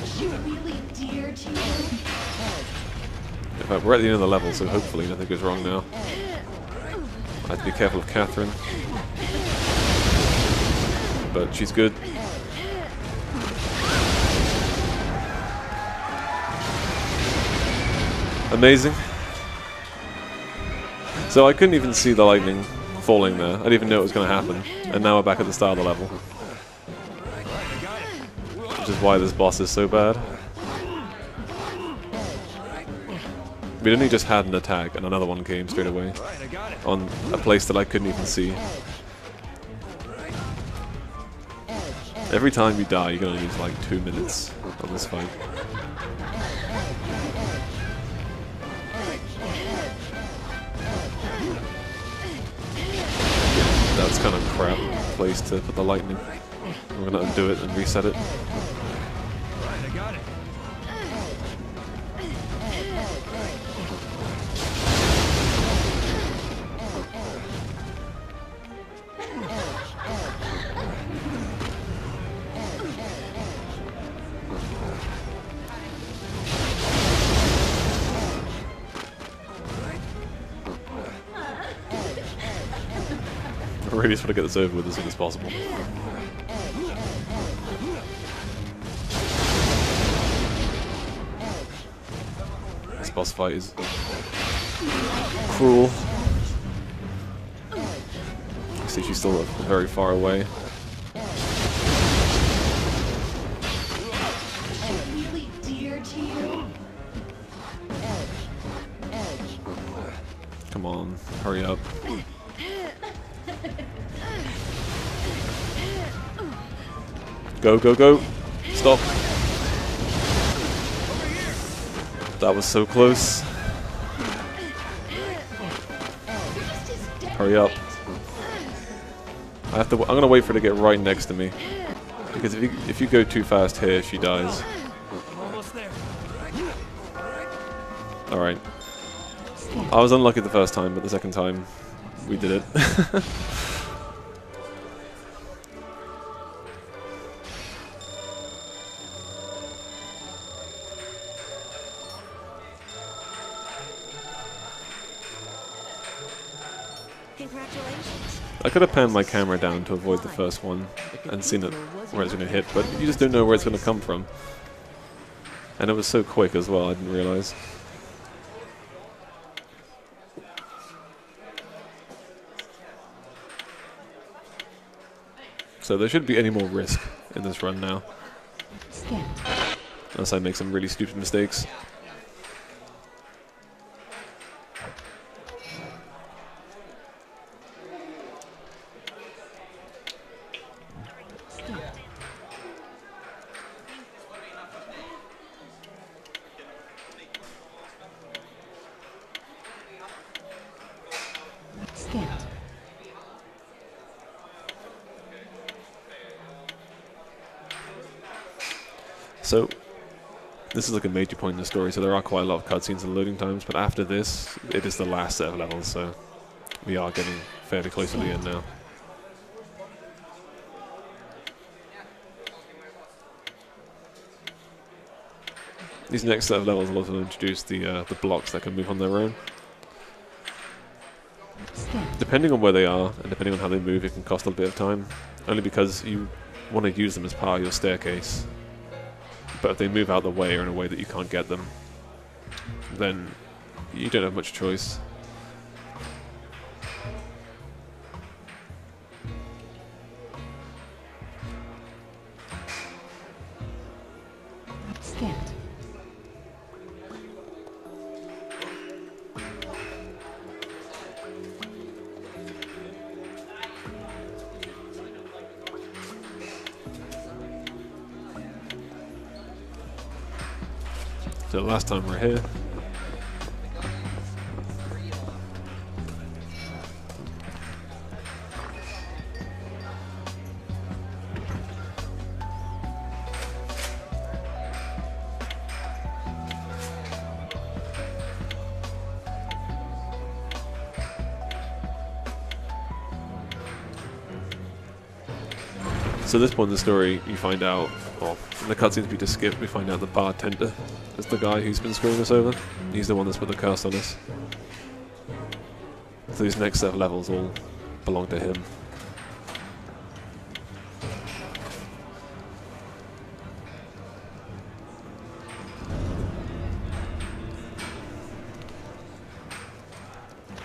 She really dear to you. In fact, we're at the end of the level, so hopefully nothing goes wrong now. I have to be careful of Catherine. But she's good. Amazing. So I couldn't even see the lightning falling there. I didn't even know it was going to happen. And now we're back at the start of the level. Which is why this boss is so bad. We'd only just had an attack and another one came straight away. On a place that I couldn't even see. Every time you die, you're going to lose like 2 minutes on this fight. That's kind of crap place to put the lightning. We're going to undo it and reset it. I really just want to get this over with as soon as possible. This boss fight is cruel. I see she's still very far away. Really dear to you. Come on, hurry up. Go, go, go! Stop! That was so close. Hurry up. I'm gonna wait for her to get right next to me. Because if you go too fast here, she dies. Alright. I was unlucky the first time, but the second time, we did it. Congratulations. I could have panned my camera down to avoid the first one and seen it where it's going to hit, but you just don't know where it's going to come from. And it was so quick as well, I didn't realize. So there shouldn't be any more risk in this run now. Skip. Unless I make some really stupid mistakes. Skip. So, this is like a major point in the story, so there are quite a lot of cutscenes and loading times, but after this, it is the last set of levels, so we are getting fairly close to the end now. These next set of levels will also introduce the blocks that can move on their own. Skip. Depending on where they are, and depending on how they move, it can cost a bit of time, only because you want to use them as part of your staircase. But if they move out of the way or in a way that you can't get them, then you don't have much choice. Skip. So last time we're here. So at this point in the story, you find out, well, in the cutscenes we just skipped, we find out the bartender is the guy who's been screwing us over. He's the one that's put the curse on us. So these next set of levels all belong to him.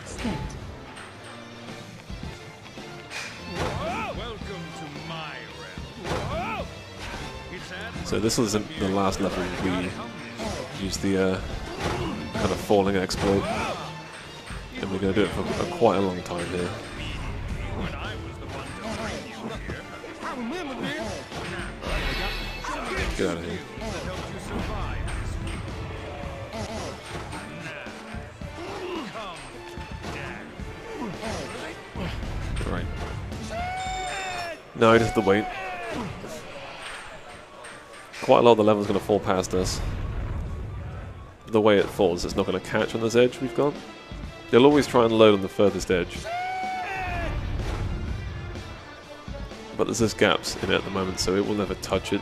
Skip. Welcome to my realm. So this isn't the last level we use the kind of falling exploit. And we're going to do it for quite a long time here. When I was the one to bring you here, I remember this. Get out of here. That helped you survive. Now, come, Dad. Right. No, I just have to wait. Quite a lot of the level's going to fall past us. The way it falls, it's not going to catch on this edge we've got. They'll always try and load on the furthest edge. But there's just gaps in it at the moment, so it will never touch it.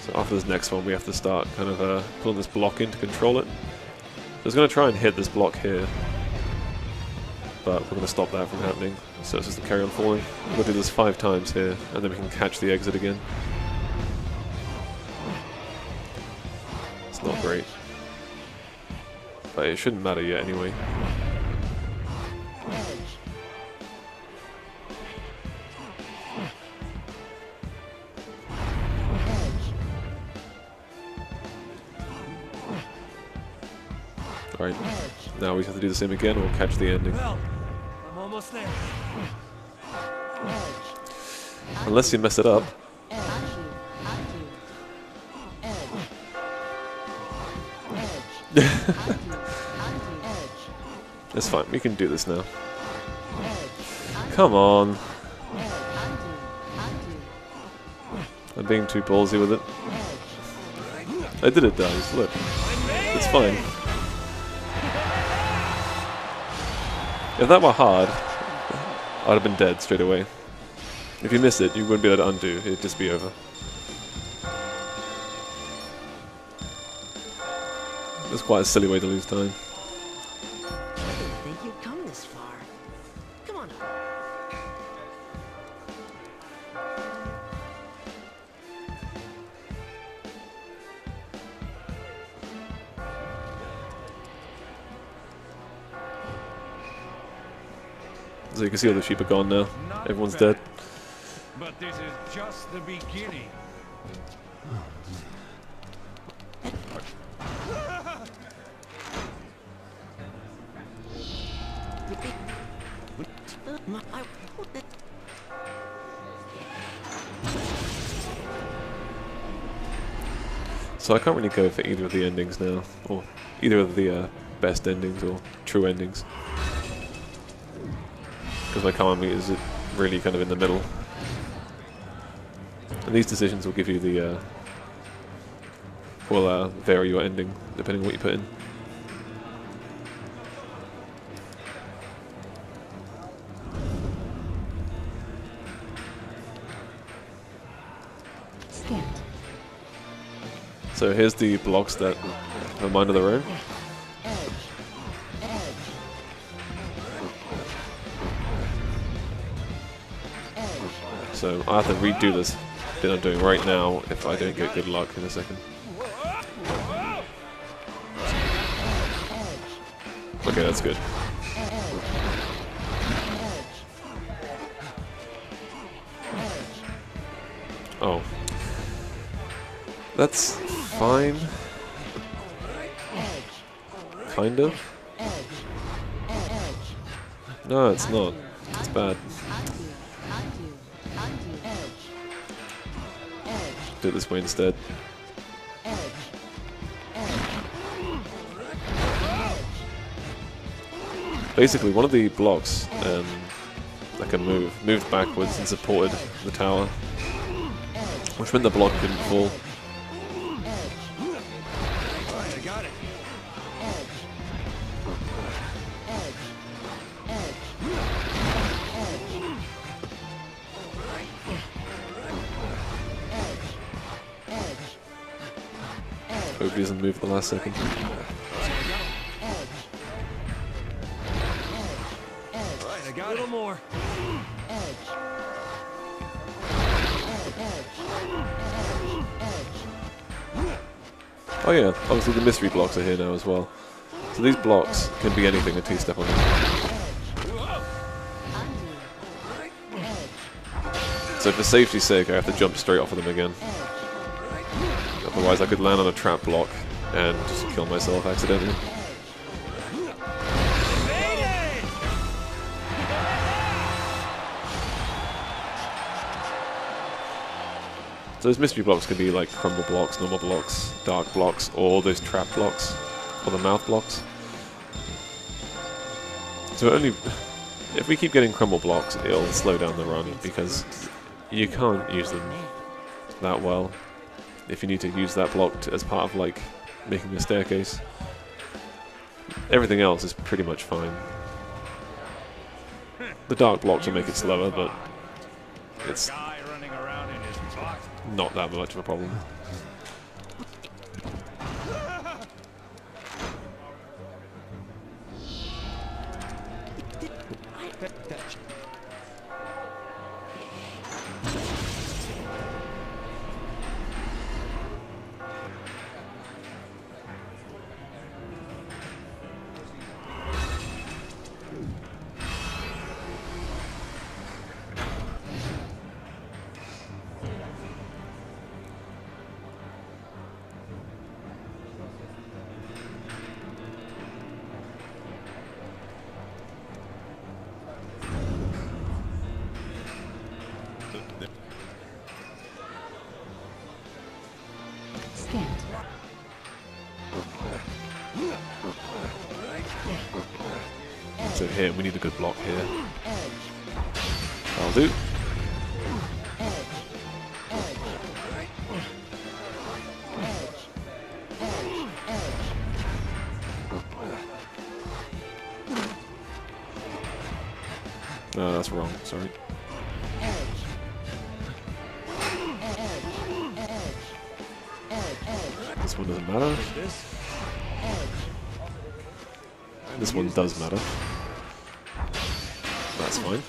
So after this next one, we have to start kind of pulling this block in to control it. So it's going to try and hit this block here. But we're going to stop that from happening. So it's just to carry on falling. We'll do this 5 times here, and then we can catch the exit again. It's not great. But it shouldn't matter yet anyway. Alright, now we have to do the same again, we'll catch the ending. Well, I'm almost there. Unless you mess it up. It's fine, we can do this now. Come on. I'm being too ballsy with it. I did it, guys, look. It's fine. If that were hard, I'd have been dead straight away. If you miss it, you wouldn't be able to undo, it'd just be over. It's quite a silly way to lose time. I didn't think you'd come this far. Come on up. So you can see all the sheep are gone now. Everyone's dead. But this is just the beginning. So I can't really go for either of the endings now, or either of the best endings or true endings, because my karma meter is really kind of in the middle. And these decisions will give you the will vary your ending depending on what you put in. Scant. So here's the blocks that have a mind of their own. So I have to redo this bit I'm doing right now if I don't get good luck in a second. Okay, that's good. Oh. That's fine. Kind of. No, it's not. It's bad. Do it this way instead. Basically, one of the blocks that can moved backwards and supported the tower, which meant the block couldn't fall. Alright, I got it. Hope he doesn't move at the last second. Alright, I got it. A little more. Oh yeah, obviously the mystery blocks are here now as well. So these blocks can be anything until you step on them. So for safety's sake, I have to jump straight off of them again. Otherwise I could land on a trap block and just kill myself accidentally. So those mystery blocks can be like crumble blocks, normal blocks, dark blocks, or those trap blocks, or the mouth blocks. So only if we keep getting crumble blocks, it'll slow down the run, because you can't use them that well if you need to use that block as part of like making a staircase. Everything else is pretty much fine. The dark blocks will make it slower, but it's not that much of a problem. So here, we need a good block here. That'll do. No, that's wrong, sorry. This one doesn't matter. This one does matter. That's fine.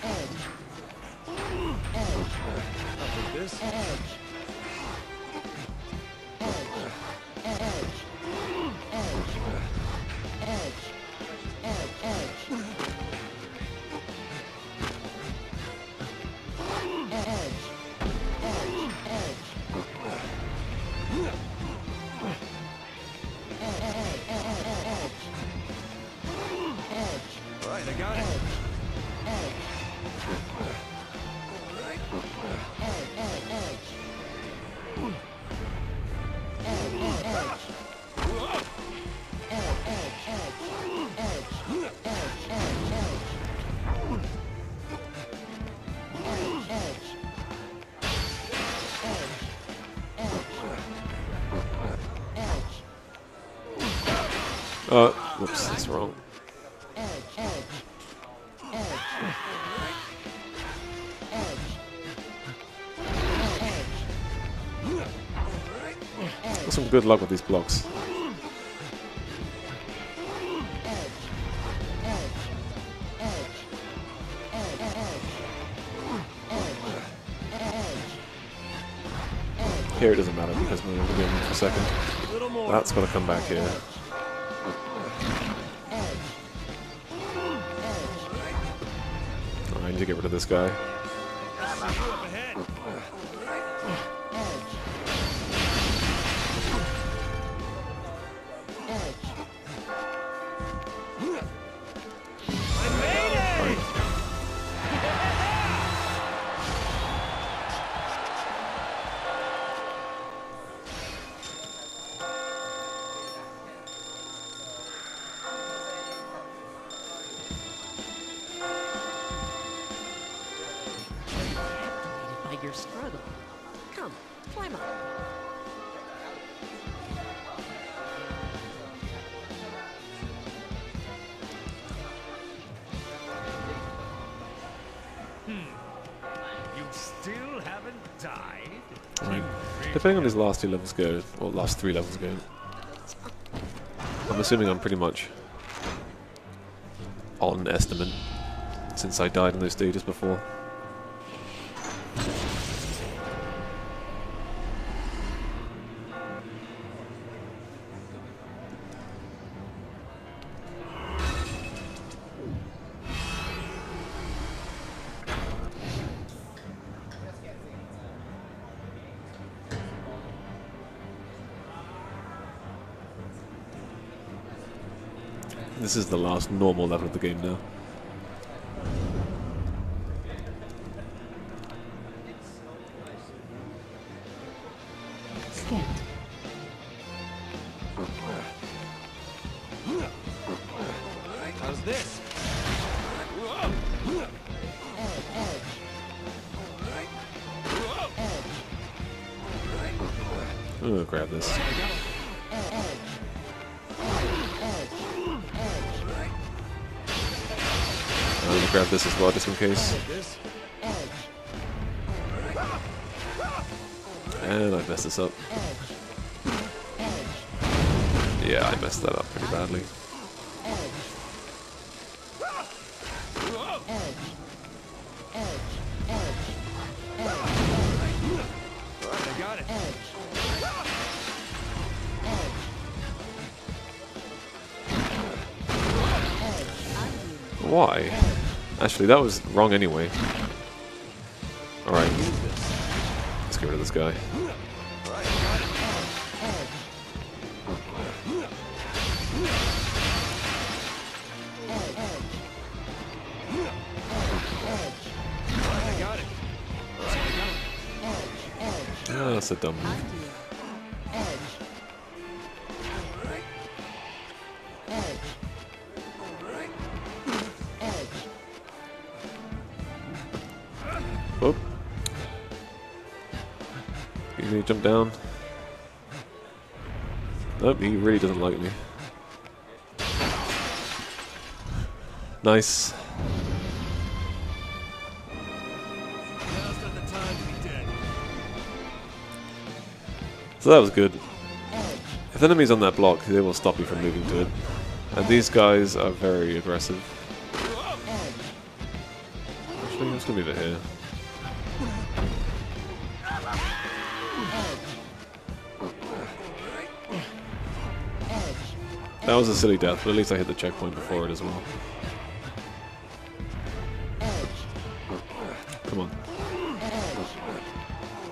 Whoops, that's wrong. Got some good luck with these blocks. Here it doesn't matter because we're going to be in for a second. That's got to come back here. I need to get rid of this guy. By your struggle. Come, climb up. You still haven't died? Right. Depending on these last 2 levels go, or last 3 levels go, I'm assuming I'm pretty much on estimate since I died in those stages before. This is the last normal level of the game now. Skip. How's this? I'm gonna grab this. I'm gonna grab this as well, just in case. And I messed this up. Yeah, I messed that up pretty badly. I got it. Why? Actually, that was wrong anyway. Alright. Let's get rid of this guy. Oh, that's a dumb move. Whoop. You need to jump down. Nope, he really doesn't like me. Nice. Now's not the time to be dead. So that was good. If the enemy's on that block, they will stop you from moving to it. And these guys are very aggressive. Actually, let's go move it here. That was a silly death, but at least I hit the checkpoint before it as well. Come on.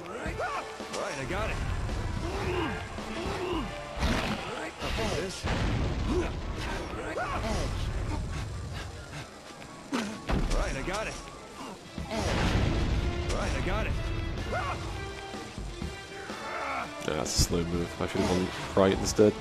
Alright, I got it. This. Alright, I got it. Alright, I got it. Yeah, that's a slow move. I should have gone right instead.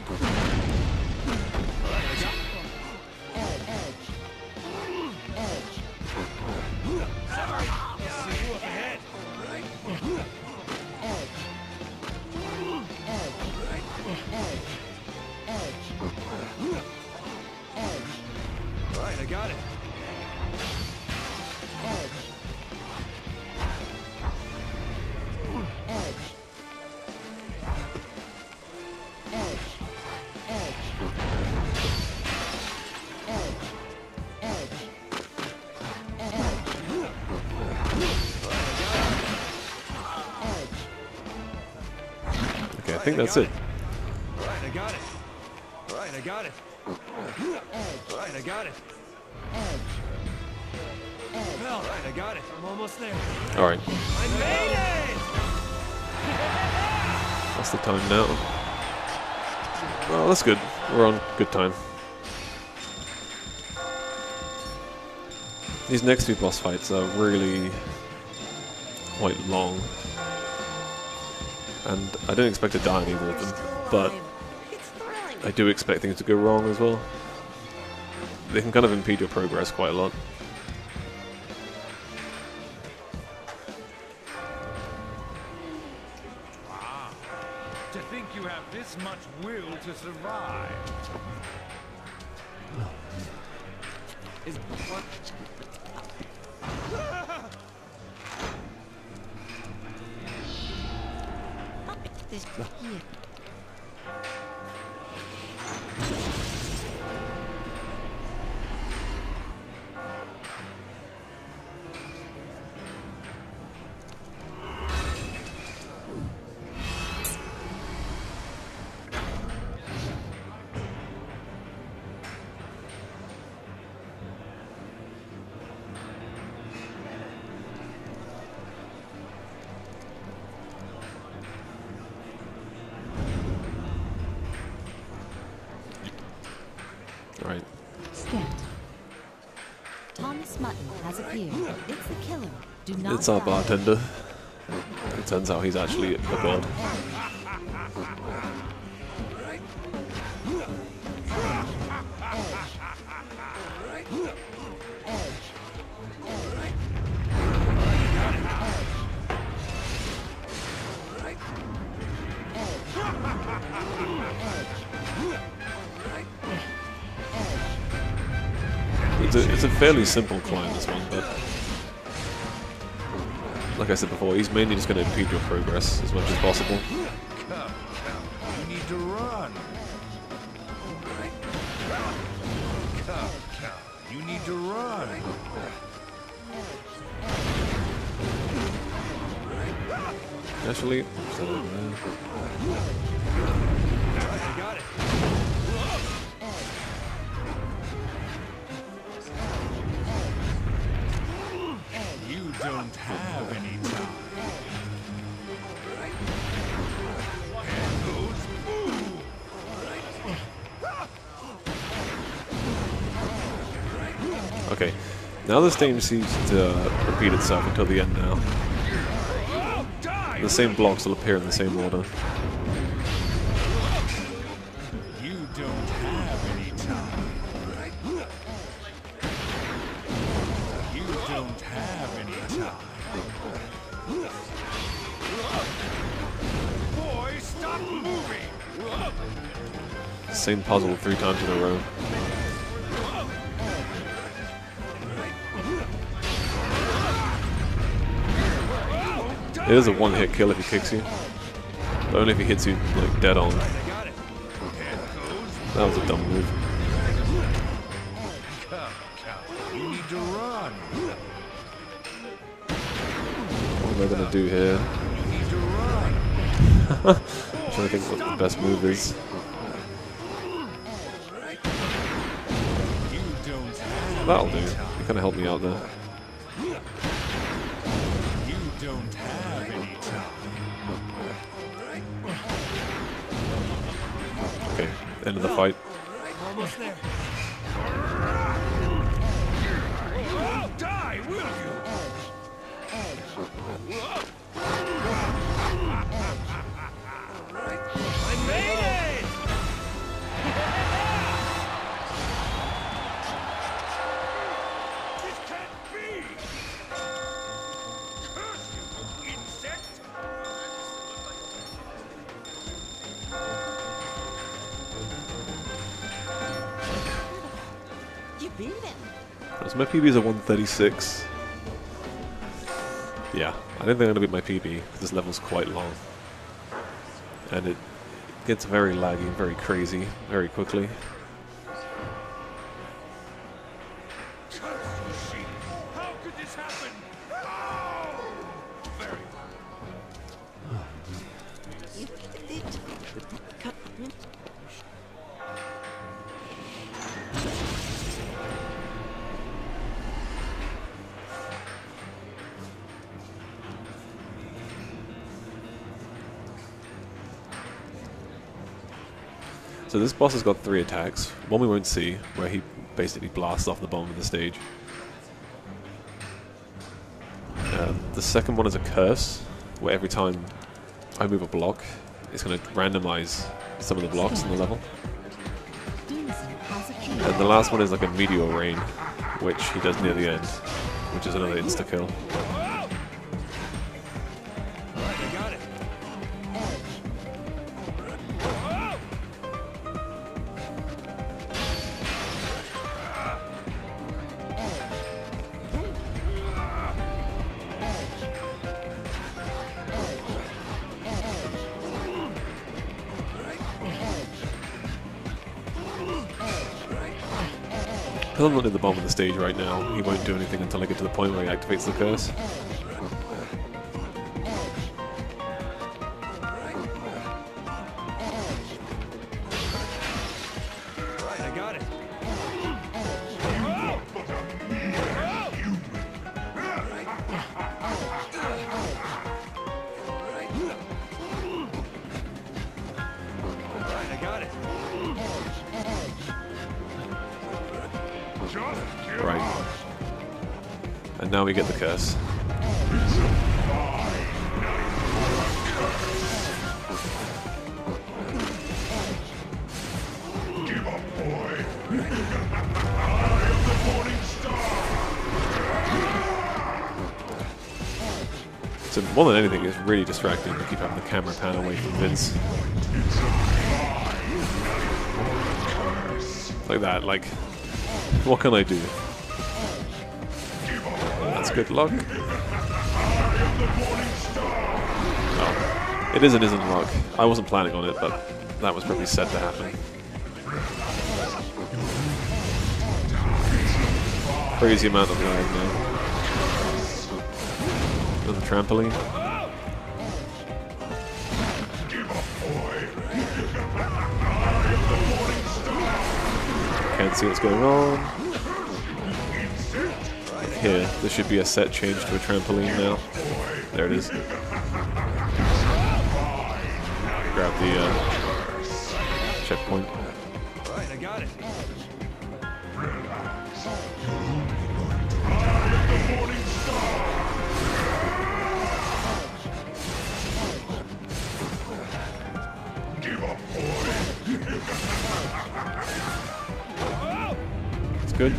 Okay, I think that's it. Alright, I got it. Alright, I got it. Alright, I got it. Well, alright, I got it. I'm almost there. Alright, I made it! that's the time now. Well, that's good. We're on good time. These next two boss fights are really quite long. And I don't expect to die in either of them, but It's thrilling. I do expect things to go wrong as well. They can kind of impede your progress quite a lot. Wow. To think you have this much will to survive. Is what? This, yeah. Right. Scan. Thomas Mutton has appeared. It's the killer. Do not It's our die. bartender. It turns out he's actually a god. It's a fairly simple climb, this one, but like I said before, he's mainly just going to impede your progress as much as possible. Come, you need to run. Come, you need to run. Actually, I got it. You don't have any time. And goes boom. okay. Now the stage seems to repeat itself until the end now. The same blocks will appear in the same order. You don't have any time. You don't have any time. Boy, stop moving! Same puzzle 3 times in a row. It is a one-hit kill if he kicks you. But only if he hits you like dead on. That was a dumb move. You need to run. What am I gonna do here? You need to run. I'm trying to think what the best move is. You don't have That'll do. You kind of helped me out there. You don't have any time. Okay, end of the fight. Almost there. You won't die, will you? I made it! This can't be! Curse you, insect! You beat him. So my PB is a 136. Yeah, I don't think I'm going to beat my PB because this level's quite long. And it gets very laggy, very crazy, very quickly. Curse you, sheep! How could this happen? Oh! Very well. It So this boss has got 3 attacks. One we won't see, where he basically blasts off the bottom of the stage. The second one is a curse, where every time I move a block, it's going to randomize some of the blocks in the level. And the last one is like a meteor rain, which he does near the end, which is another insta-kill. Because I'm not at the bottom of the stage right now, he won't do anything until I get to the point where he activates the curse. Right, I got it. Right, I got it. Right. And now we get the curse. Give up, boy. I am the morning star. So more than anything, it's really distracting to keep having the camera pan away from Vince. Like that, like, what can I do? That's good luck. Oh, it is and isn't luck. I wasn't planning on it, but that was probably set to happen. Crazy amount of lag now. Another trampoline. Can't see what's going on. Here, there should be a set change to a trampoline now. There it is. Grab the checkpoint. Right, I got it. It's good.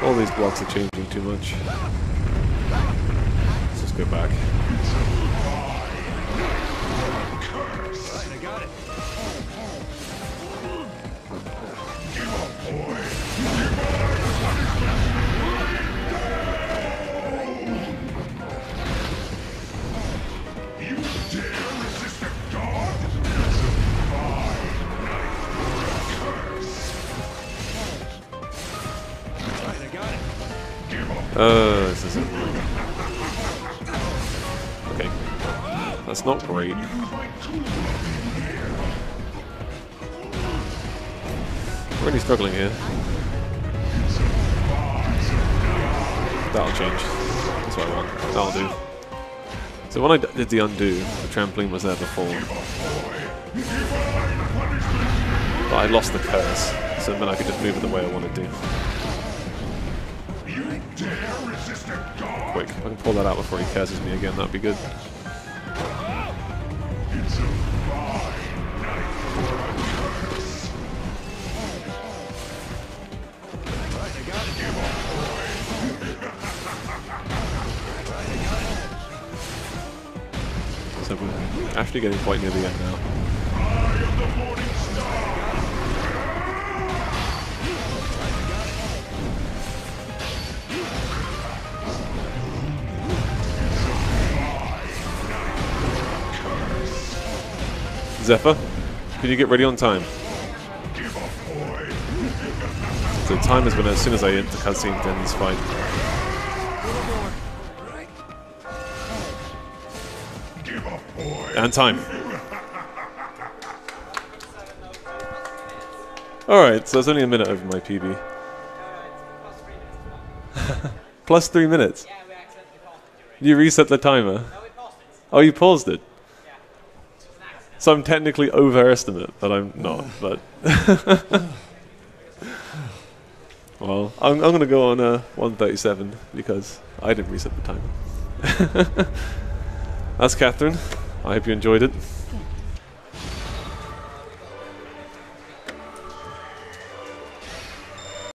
All these blocks are changing too much. Let's just go back. Right, I got it. This isn't right. Okay. That's not great. Really struggling here. That'll change. That's what I want. That'll do. So when I did the undo, the trampoline was there before. But I lost the curse, so then I could just move it the way I wanted to. Quick, if I can pull that out before he curses me again, that'd be good. So we're actually getting quite near the end now. Zephyr, can you get ready on time? So time has been as soon as I hit the cutscene to end this fight. Give up, boy. And time. Alright, so it's only a minute over my PB. Plus 3 minutes. You reset the timer. Oh, you paused it. So I'm technically overestimate, but I'm not. But well, I'm gonna go on 137 because I didn't reset the timer. That's Catherine. I hope you enjoyed it.